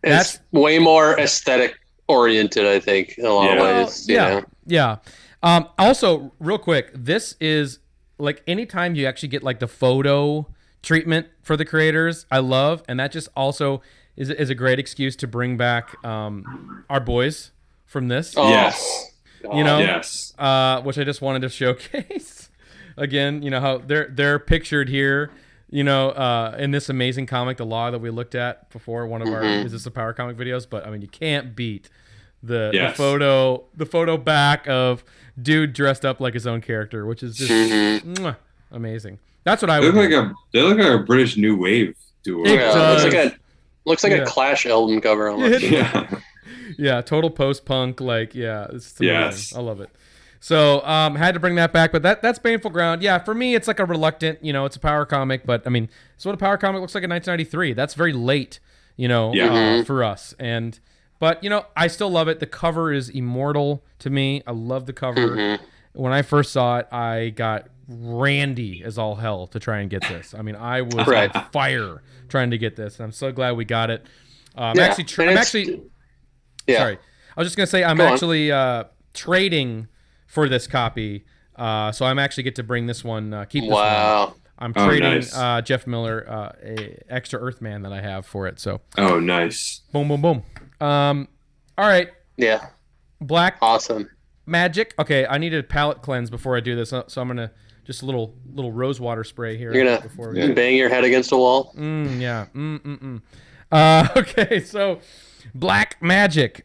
that's way more aesthetic oriented, I think, in a lot of ways.
Yeah. Also, real quick, this is like anytime you actually get like the photo treatment for the creators, I love, and that just also is a great excuse to bring back our boys from this.
Oh,
Yes.
You know,
Yes.
which I just wanted to showcase again. You know how they're pictured here. You know, in this amazing comic, the Law that we looked at before, one of our Is This a Power Comic videos. But I mean, you can't beat the photo back of dude dressed up like his own character, which is just mwah, amazing. That's what I would.
They look like a British New Wave duo.
Looks like a Clash album cover almost.
Yeah, total post-punk, like, it's amazing. Yes. I love it. So, had to bring that back, but that's Baneful Ground. Yeah, for me, it's like a reluctant, it's a power comic, but I mean, it's what a power comic looks like in 1993. That's very late, for us. But I still love it. The cover is immortal to me. I love the cover. When I first saw it, I got randy as all hell to try and get this. I mean, I was on fire trying to get this, and I'm so glad we got it. Sorry, I was just gonna say I'm actually trading for this copy, so I'm actually get to bring this one. Keep this one. I'm trading Jeff Miller, a extra Earthman that I have for it. So.
Oh, nice.
Boom, boom, boom. All right.
Yeah.
Blakk.
Awesome.
Magik. Okay, I need a palate cleanse before I do this, so I'm gonna just a little rose water spray here.
You're gonna bang your head against a wall.
Yeah. Okay, so Blakk Magik.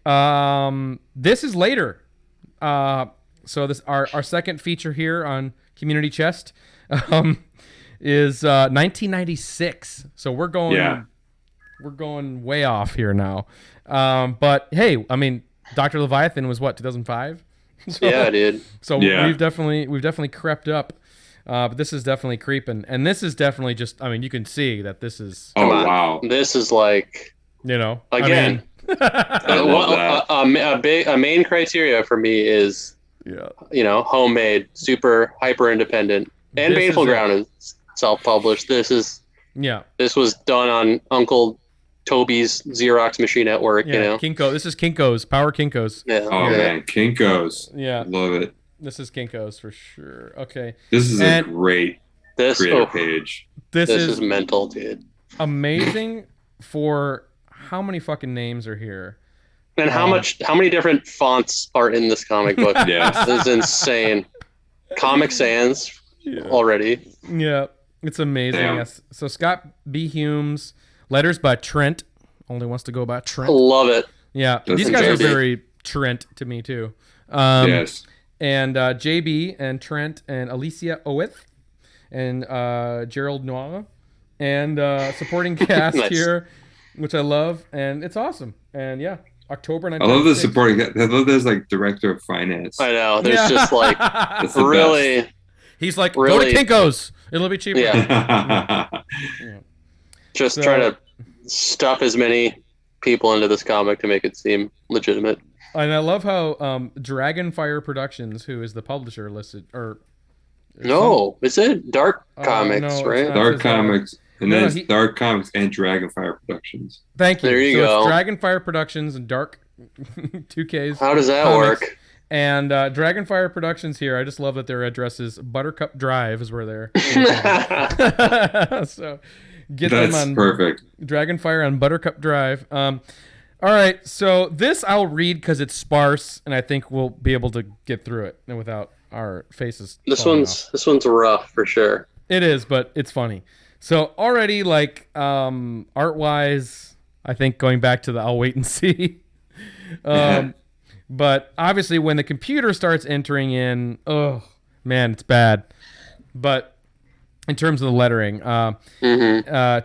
This is later. So this our second feature here on Community Chest is 1996. So we're going way off here now. But hey, I mean, Dr. Leviathan was what, 2005? So,
yeah, dude.
So we've definitely crept up. But this is definitely creeping, and this is definitely just. I mean, you can see that this is.
Oh wow!
This is like.
Again.
I mean, a main criteria for me is. Homemade, super hyper independent, and Baneful Ground is self-published. This was done on Uncle Toby's Xerox machine at work.
Kinko. This is Kinko's Power Kinko's.
Yeah.
Oh man, Kinko's.
Yeah,
love it.
This is Kinko's for sure. Okay.
This is a great creator page.
This
is mental, dude.
Amazing for how many fucking names are here.
And how many different fonts are in this comic book?
Yes.
This is insane. Comic Sans already.
Yeah, it's amazing. Yes. So Scott B. Humes, letters by Trent. Only wants to go by Trent.
Love it.
Yeah, these guys are very Trent to me too.
Yes.
And JB and Trent and Alicia Owith and Gerald Noir and supporting cast here, which I love, and it's awesome. And October 1996.
I love the supporting. I love this director of finance.
I know. There's just like really.
Best. He's like, go to Kinko's. It'll be cheaper.
Yeah. Just trying to stuff as many people into this comic to make it seem legitimate.
And I love how Dragonfire Productions, who is the publisher, listed
it's it Dark Comics, right?
Dark Comics. And then it's Dark Comics and Dragonfire Productions.
Thank you.
There you go.
It's Dragonfire Productions and Dark 2Ks.
How does that work?
And Dragonfire Productions here, I just love that their address is Buttercup Drive is where they're. So get them on
perfect.
Dragonfire on Buttercup Drive. All right, so this I'll read because it's sparse, and I think we'll be able to get through it and without our faces.
This one's rough for sure.
It is, but it's funny. So already, art wise, I think going back to the I'll wait and see. But obviously, when the computer starts entering in, oh man, it's bad. But in terms of the lettering,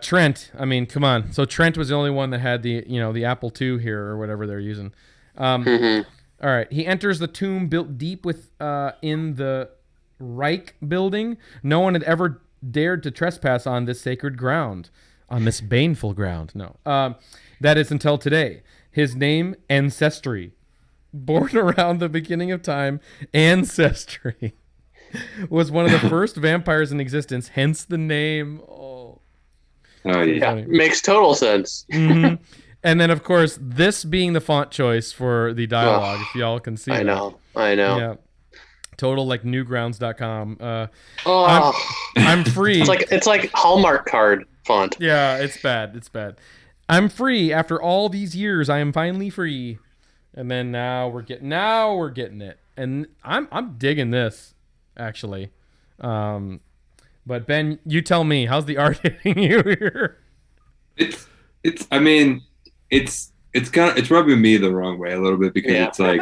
Trent, I mean, come on. So Trent was the only one that had the Apple II here or whatever they're using. All right, he enters the tomb built deep in the Reich building. No one had ever dared to trespass on this sacred ground, on this baneful ground. No, that is until today. His name, Ancestry, born around the beginning of time. Ancestry was one of the first vampires in existence, hence the name. Oh
yeah, makes total sense.
And then, of course, this being the font choice for the dialogue, if y'all can see.
I know.
Yeah. Total newgrounds.com. I'm free.
It's like Hallmark card font.
Yeah, it's bad. I'm free after all these years. I am finally free. And then now we're getting it. And I'm digging this, actually. But Ben, you tell me, how's the art hitting you here?
It's I mean, it's rubbing me the wrong way a little bit because it's like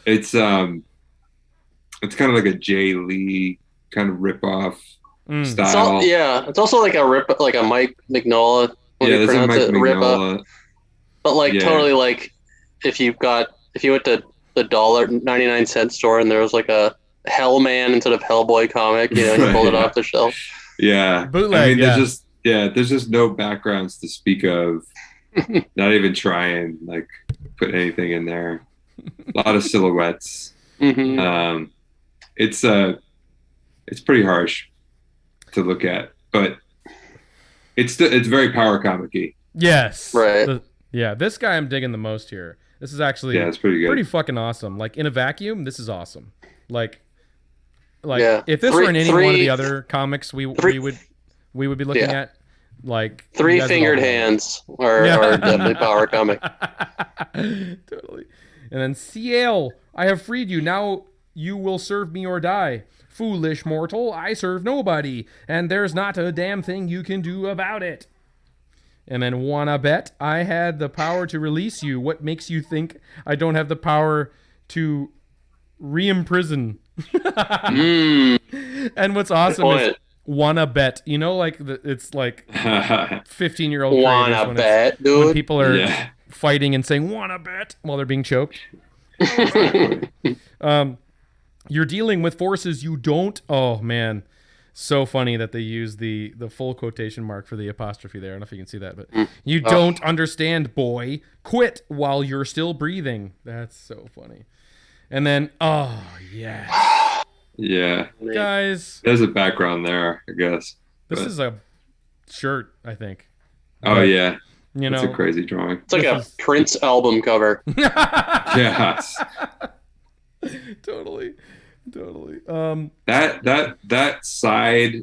it's kind of like a Jay Lee kind of ripoff style.
It's also like a Mike Mignola.
Yeah, there's a Mike Mignola.
But like totally like if you went to the $1.99 store and there was like a Hellman instead of Hellboy comic, you pulled it off the shelf.
Yeah,
bootleg.
I mean, there's just no backgrounds to speak of. Not even trying like put anything in there. A lot of silhouettes.
Mm-hmm.
It's pretty harsh to look at, but it's very power comic-y.
Yes.
Right.
This guy I'm digging the most here. This is actually
it's pretty good.
Pretty fucking awesome. Like in a vacuum, this is awesome. Like if this were in any one of the other comiks we would be looking at, like
three-fingered hands are definitely power comic.
Totally. And then Ciel, I have freed you. Now you will serve me or die. Foolish mortal, I serve nobody, and there's not a damn thing you can do about it. And then wanna bet I had the power to release you. What makes you think I don't have the power to re-imprison? And what's awesome is wanna bet. Like it's like 15-year-old
wanna bet, dude.
When people are fighting and saying wanna bet while they're being choked. You're dealing with forces you don't. Oh man, so funny that they use the full quotation mark for the apostrophe there. I don't know if you can see that, but you don't understand, boy. Quit while you're still breathing. That's so funny. And then yeah, guys,
there's a background there, I guess.
This is a shirt, I think.
Oh yeah,
it's
a crazy drawing.
It's like a Prince album cover.
Yes.
Totally.
That side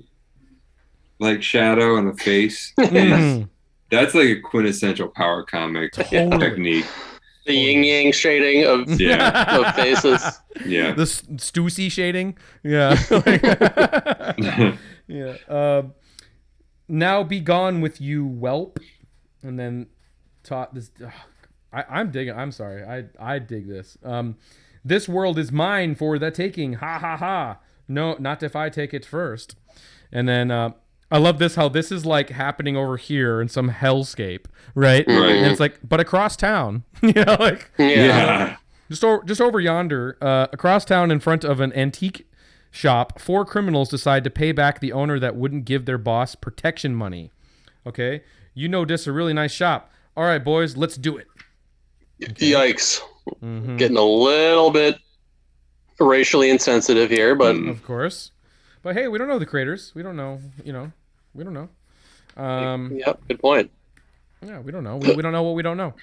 like shadow on the face that's like a quintessential power comic technique.
The yin yang shading of faces.
Yeah.
The Stussy shading. Yeah. Yeah. Now be gone with you, whelp. And then taught this. I'm digging. I'm sorry. I dig this. This world is mine for the taking. Ha ha ha. No, not if I take it first. And then I love this, how this is like happening over here in some hellscape, right? And it's like, but across town, just over yonder, across town in front of an antique shop, 4 criminals decide to pay back the owner that wouldn't give their boss protection money. Okay? This is a really nice shop. All right, boys, let's do it.
Okay. Yikes. Getting a little bit racially insensitive here, but
of course. But hey, we don't know the creators. We don't know, we don't know.
Yep, good point.
Yeah, we don't know. We don't know what we don't know.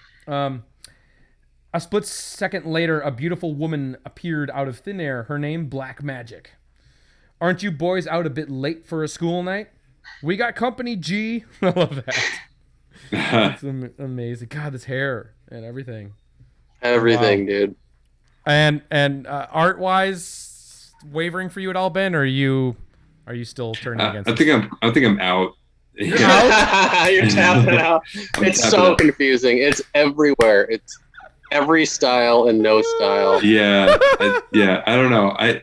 A split second later, a beautiful woman appeared out of thin air. Her name, Blakk Magik. Aren't you boys out a bit late for a school night? We got company, G. I love that. It's amazing. God, this hair and everything.
Everything, dude.
And art wise, wavering for you at all, Ben? Or are you still turning against?
I think I'm out.
You're out?
You're tapping out. It's so confusing. It's everywhere. It's every style and no style.
Yeah, I don't know. I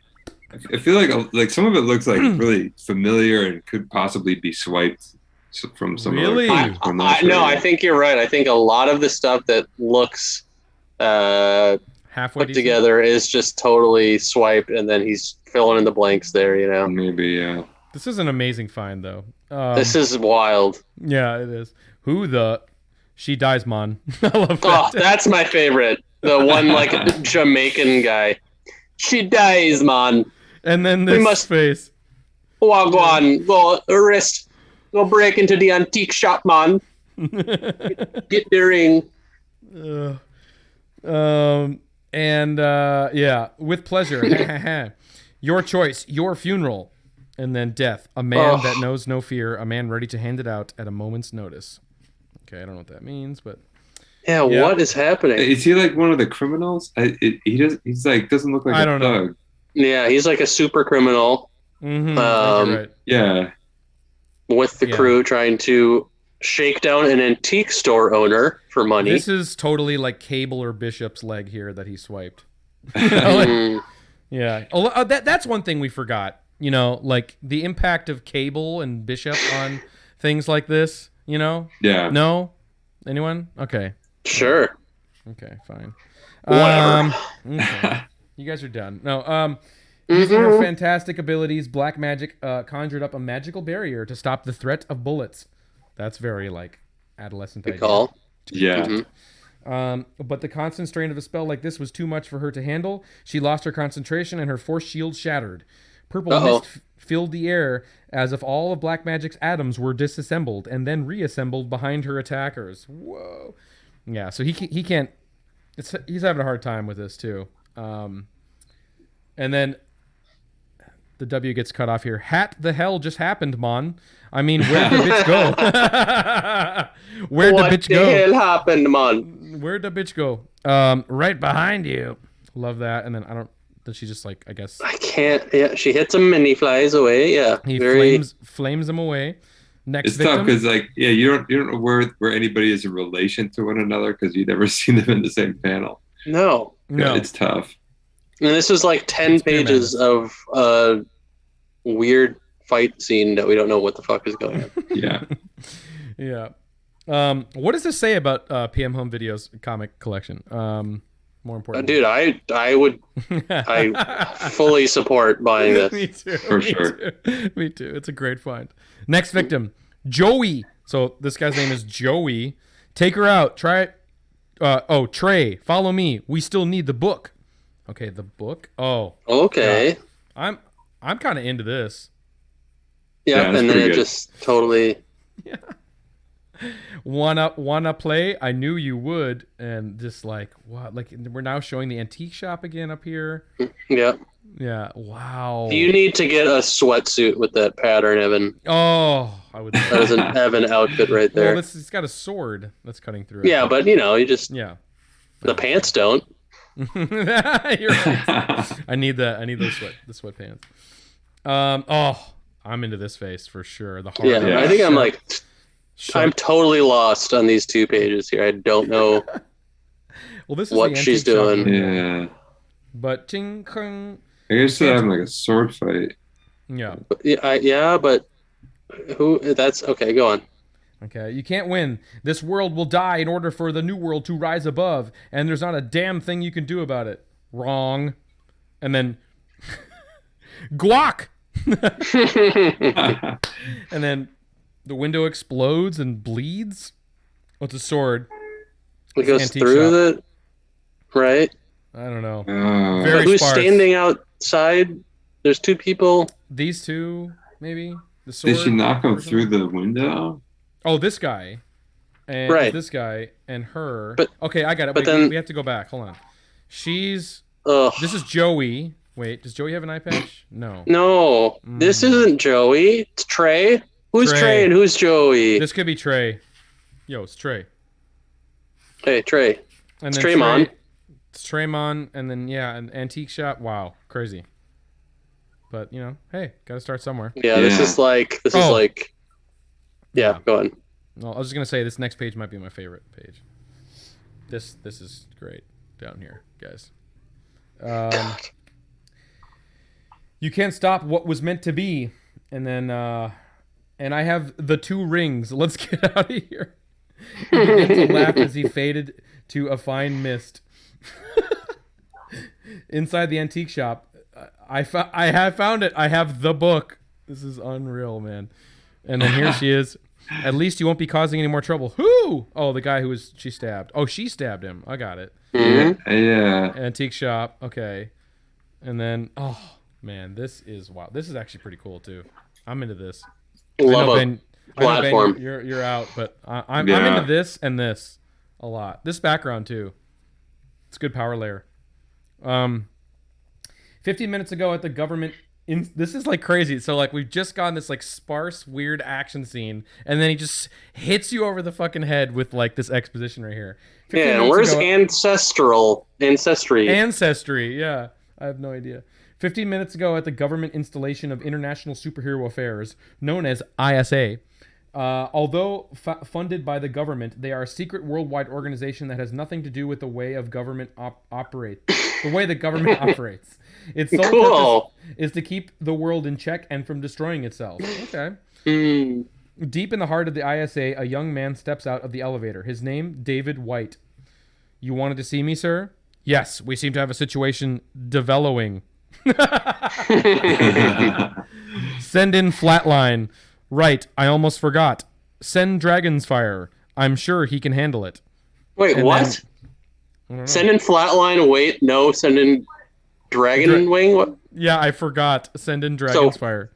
feel like some of it looks like really familiar and could possibly be swiped from some
really.
I think you're right. I think a lot of the stuff that looks
halfway
put together is just totally swiped, and then he's filling in the blanks there.
Maybe, yeah.
This is an amazing find, though.
This is wild.
Yeah, it is. She dies, man. I love that.
Oh, that's my favorite. The one like Jamaican guy. She dies, man.
And then this face.
Go arrest. Go break into the antique shop, man. Get the ring.
With pleasure. Your choice, your funeral, and then death. A man that knows no fear, a man ready to hand it out at a moment's notice. Okay, I don't know what that means, but
yeah. What is happening?
Is he like one of the criminals? He's like doesn't look like
I
a
don't
thug.
know.
Yeah, he's like a super criminal.
Mm-hmm. I think you're right.
Yeah.
With the crew trying to shake down an antique store owner for money.
This is totally like Cable or Bishop's leg here that he swiped. Like, yeah. That's one thing we forgot. You know, like the impact of Cable and Bishop on things like this. You know?
Yeah.
No? Anyone? Okay.
Sure.
Okay, fine.
Whatever.
Okay. You guys are done. No, using her fantastic abilities, Black Magic conjured up a magical barrier to stop the threat of bullets. That's very, like, adolescent idea.
Call.
Yeah.
But the constant strain of a spell like this was too much for her to handle. She lost her concentration and her force shield shattered. Purple mist filled the air as if all of Black Magic's atoms were disassembled and then reassembled behind her attackers. Whoa. Yeah, so he can't... he's having a hard time with this, too. And then the W gets cut off here. Hat the hell just happened, Mon? I mean, where'd the bitch go? Where'd the bitch go?
What the hell happened, Mon?
Where'd the bitch go? Right behind you. Love that. And then I don't... Does she just like, I guess...
I can't... Yeah, she hits him and he flies away. Yeah.
He flames him away. Next
it's
victim.
tough because, like, yeah, you don't know where anybody is in relation to one another because you've never seen them in the same panel.
No.
Yeah, it's tough.
And this is like 10 pages of weird fight scene that we don't know what the fuck is going on.
Yeah.
Yeah. What does this say about PM Home Video's comic collection? More important.
Dude, I fully support buying this.
Me too.
For sure.
Me too. It's a great find. Next victim, Joey. So this guy's name is Joey. Take her out. Try it. Trey, follow me. We still need the book. Okay, the book. Oh.
Okay.
God. I'm kind of into this.
Yeah, and then it just totally.
Yeah. Wanna play? I knew you would. And just like what? Like we're now showing the antique shop again up here.
Yeah.
Yeah. Wow.
You need to get a sweatsuit with that pattern, Evan.
Oh, I would.
That is an Evan outfit right there.
Well, it's got a sword that's cutting through.
Yeah, but you just.
Yeah.
The pants don't.
You're right. I need the sweatpants. I'm into this face for sure. The hard.
Yeah, I think I'm like. I'm totally lost on these 2 pages here. I don't know
well, this is
what she's doing.
Yeah.
But ting kung.
I guess they're having like a sword fight.
Yeah.
Yeah, but who? That's okay. Go on.
Okay, you can't win. This world will die in order for the new world to rise above, and there's not a damn thing you can do about it. Wrong. And then guac. And then the window explodes and bleeds. What's a sword?
It goes through the right.
I don't know.
Very who's sparse. Standing outside? There's 2 people.
These 2, maybe. The sword.
Did she knock him through the window?
Oh, this guy. And
right.
This guy and her.
But,
okay, I got it.
But
Wait,
then
we have to go back. Hold on. She's. This is Joey. Wait, does Joey have an eye patch? No.
No, this isn't Joey. It's Trey. Who's Trey and who's Joey?
This could be Trey. Yo, it's Trey.
Hey, Trey.
And
it's Treymon.
It's Treymon, and then an antique shop. Wow, crazy. But hey, gotta start somewhere.
Yeah, this is like Yeah, go on.
Well, I was just gonna say this next page might be my favorite page. This is great down here, guys. You can't stop what was meant to be, and then and I have the 2 rings. Let's get out of here. He began to laugh as he faded to a fine mist. Inside the antique shop, I have found it. I have the book. This is unreal, man. And then here she is. At least you won't be causing any more trouble. Who? Oh, the guy she stabbed. Oh, she stabbed him. I got it.
Mm-hmm.
Yeah.
Antique shop. Okay. And then, oh man, this is wow. This is actually pretty cool too. I'm into this.
Love a platform.
Ben, you're out, but I'm into this and this a lot. This background too. It's good power layer. 15 minutes ago at the government This is like crazy. So like we've just gotten this like sparse, weird action scene, and then he just hits you over the fucking head with like this exposition right here.
Yeah, where's ancestry?
Yeah, I have no idea. 15 minutes ago at the government installation of International Superhero Affairs, known as ISA. Although funded by the government, they are a secret worldwide organization that has nothing to do with the way of government operate. The way the government operates. Its sole purpose is to keep the world in check and from destroying itself. Okay. Deep in the heart of the ISA, a young man steps out of the elevator. His name, David White. You wanted to see me, sir? Yes, we seem to have a situation developing. Send in flatline. Right, I almost forgot. Send Dragon's Fire. I'm sure he can handle it.
Wait, and what? Send in flatline. Wait, no. Send in Dragon Wing. What?
Yeah, I forgot. Send in Dragon's Fire.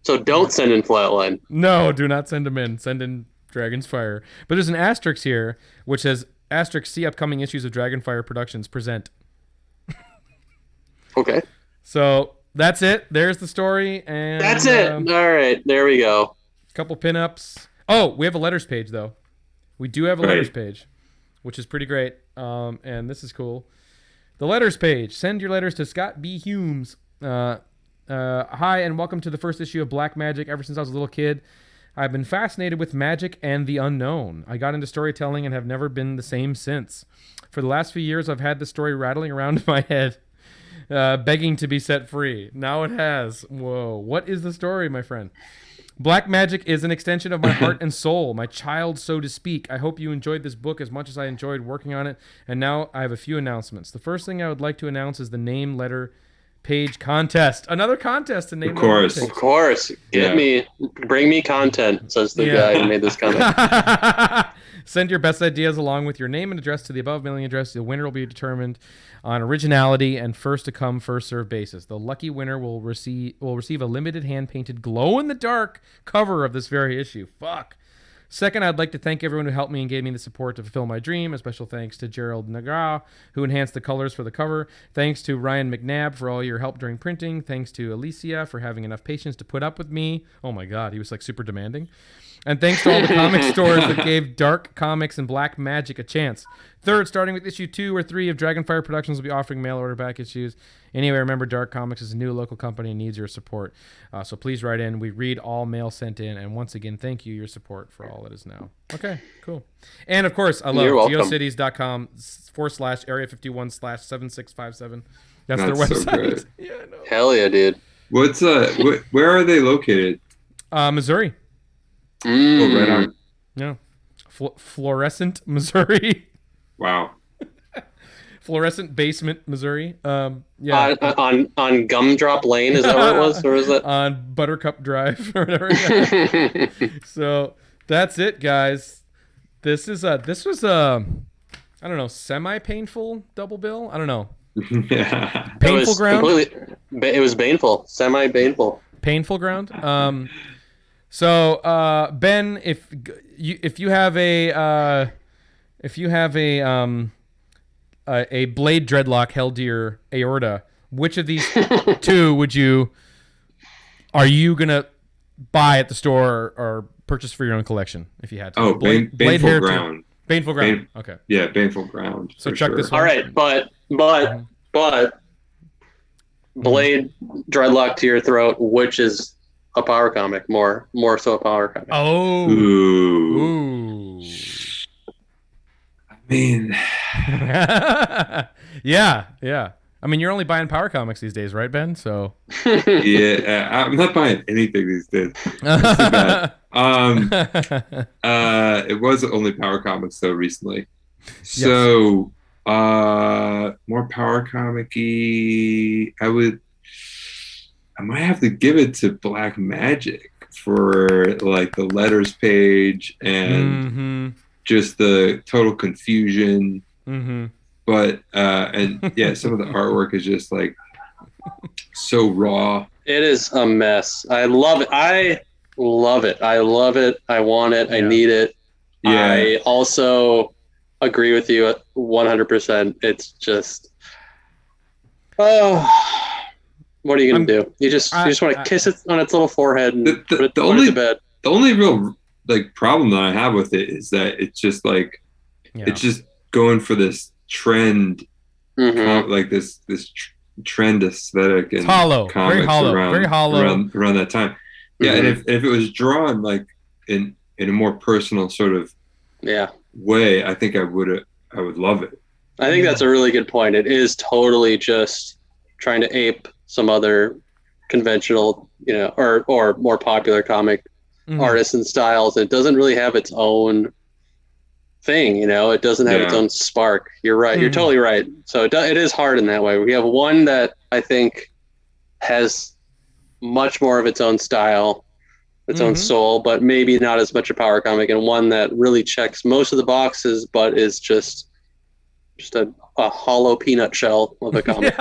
So don't send in flatline.
No, do not send him in. Send in Dragon's Fire. But there's an asterisk here, which says asterisk see upcoming issues of Dragonfire Productions present.
Okay.
So that's it. There's the story, and
that's it. All right, there we go.
Couple pinups. Oh, we have a letters page though. We do have a letters page, which is pretty great. And this is cool. The letters page. Send your letters to Scott B. Humes. Hi, and welcome to the first issue of Black Magic. Ever since I was a little kid, I've been fascinated with magic and the unknown. I got into storytelling and have never been the same since. For the last few years, I've had the story rattling around in my head. Begging to be set free. Now it has. Whoa. What is the story, my friend? Black magic is an extension of my heart and soul, my child, so to speak. I hope you enjoyed this book as much as I enjoyed working on it. And now I have a few announcements. The first thing I would like to announce is the name letter page contest. Another contest to name letter page.
Of course. Bring me content, says the guy who made this comment.
Send your best ideas along with your name and address to the above mailing address. The winner will be determined on originality and first to come, first served basis. The lucky winner will receive a limited hand-painted glow-in-the-dark cover of this very issue. Fuck. Second, I'd like to thank everyone who helped me and gave me the support to fulfill my dream. A special thanks to Gerald Nagra, who enhanced the colors for the cover. Thanks to Ryan McNabb for all your help during printing. Thanks to Alicia for having enough patience to put up with me. Oh my God, he was like super demanding. And thanks to all the comic stores that gave Dark Comics and Black Magic a chance. Third, starting with issue 2 or 3 of Dragonfire Productions will be offering mail order back issues. Anyway, remember Dark Comics is a new local company and needs your support. So please write in. We read all mail sent in. And once again, thank you, your support for all it is now. Okay, cool. And of course, I love geocities.com/area51/7657. That's their website.
So good.
Yeah, I know. Hell yeah, dude.
Where are they located?
Missouri.
Oh, right on.
Yeah. Fluorescent, Missouri.
Wow.
Fluorescent Basement, Missouri. Yeah.
On Gumdrop Lane, is that what it was? Or is that
on Buttercup Drive or whatever? So that's it, guys. This was I don't know, semi-painful double bill? I don't know.
Yeah.
Painful ground?
It was baneful. Semi-baneful.
Painful ground? So, Ben, if you have a blade dreadlock held to your aorta, which of these two are you gonna buy at the store or purchase for your own collection if you had to?
Oh, Baneful
hair
ground.
Baneful ground. Okay.
Yeah, Baneful ground.
So check this one.
All right, but blade dreadlock to your throat, which is a power comic, more so a power comic.
Oh.
Ooh. I mean,
yeah. I mean, you're only buying power comics these days, right, Ben? So.
Yeah, I'm not buying anything these days. That's too bad. It was only power comics though recently. So, more power comic-y. I might have to give it to Black Magic for like the letters page and just the total confusion. But and yeah, some of the artwork is just like so raw.
It is a mess. I love it. I want it. I need it.
Yeah.
I also agree with you at 100%. It's just What are you gonna do? You just want to kiss it on its little forehead and put it to bed.
The only real like problem that I have with it is that it's just like it's just going for this trend, like this trend aesthetic and
it's hollow, very hollow, very hollow
around that time. Yeah, and if it was drawn like in a more personal sort of way, I think I would love it.
I think that's a really good point. It is totally just trying to ape some other conventional, or more popular comic artists and styles. It doesn't really have its own thing, it doesn't have its own spark. You're right. You're totally right. So it is hard in that way. We have one that I think has much more of its own style, its own soul, but maybe not as much a power comic, and one that really checks most of the boxes, but is just a hollow peanut shell of a comic.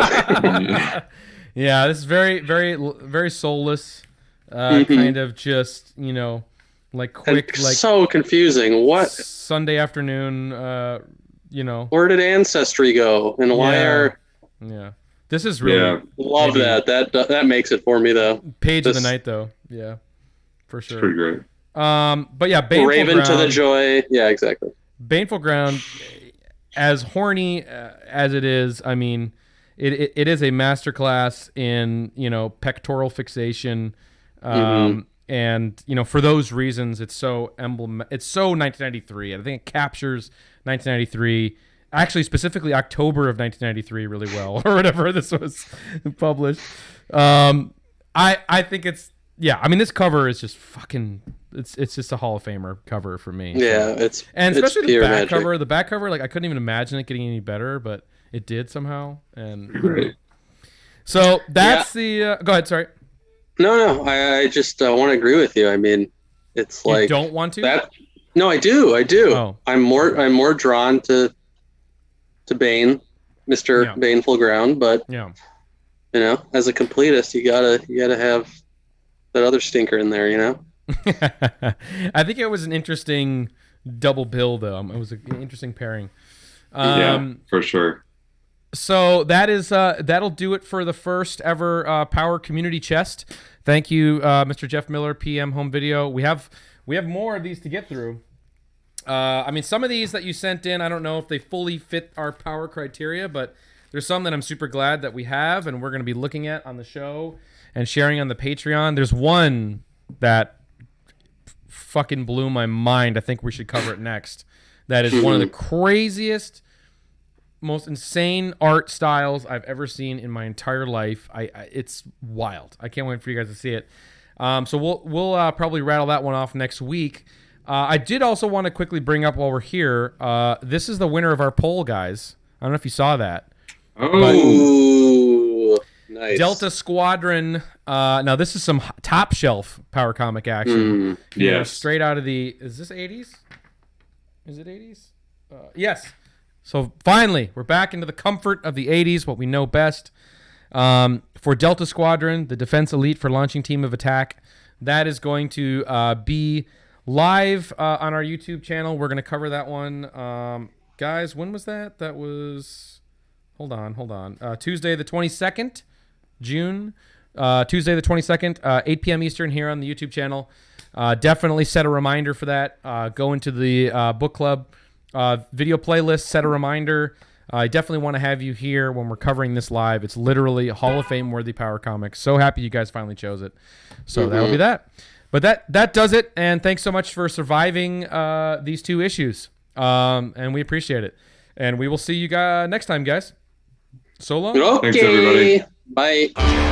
Yeah, this is very, very, very soulless, kind of just, like quick,
and
like
so confusing. What
Sunday afternoon,
Where did Ancestry go, and why are?
Yeah, this is really
love that. That makes it for me though.
Page of the night though, yeah, for sure.
It's pretty great.
But yeah, Baneful
Raven
Ground,
to the Joy. Yeah, exactly.
Baneful Ground, as horny as it is, I mean, it is a masterclass in pectoral fixation, and for those reasons, it's so It's so 1993. I think it captures 1993. Actually, specifically October of 1993, really well, or whatever this was published. I think it's I mean, this cover is just fucking. It's just a Hall of Famer cover for me.
Yeah,
and especially
the back
cover. The back cover, like I couldn't even imagine it getting any better, but it did somehow. And
Great.
So that's the. Go ahead. Sorry.
No. I just want to agree with you. I mean, it's like
you don't want to.
That. No, I do.
Oh.
I'm more drawn to Bane, Mr. Baneful Ground, but as a completist, you gotta have that other stinker in there,
I think it was an interesting double bill, though. It was an interesting pairing.
For sure.
So that'll do it for the first ever Power Community Chest. Thank you, Mr. Jeff Miller, PM Home Video. We have more of these to get through. I mean, some of these that you sent in, I don't know if they fully fit our power criteria, but there's some that I'm super glad that we have, and we're going to be looking at on the show and sharing on the Patreon. There's one that fucking blew my mind. I think we should cover it next. That is one of the craziest, most insane art styles I've ever seen in my entire life. It's wild. I can't wait for you guys to see it. So we'll probably rattle that one off next week. I did also want to quickly bring up while we're here. This is the winner of our poll, guys. I don't know if you saw that.
Oh, nice.
Delta Squadron. Now this is some top shelf power comic action. Straight out of the. Is this 80s? Is it 80s? Yes. So finally, we're back into the comfort of the 80s, what we know best. For Delta Squadron, the Defense Elite for Launching Team of Attack, that is going to be live on our YouTube channel. We're going to cover that one. Guys, when was that? That was... Hold on. Tuesday the 22nd, June. Tuesday the 22nd, 8 p.m. Eastern here on the YouTube channel. Definitely set a reminder for that. Go into the book club video playlist, set a reminder. I definitely want to have you here when we're covering this live. It's literally Hall of Fame worthy power comics. So happy you guys finally chose it. So that'll be that. But that does it. And thanks so much for surviving these two issues. And we appreciate it. And we will see you guys next time, guys. So long.
Okay.
Thanks, everybody.
Bye.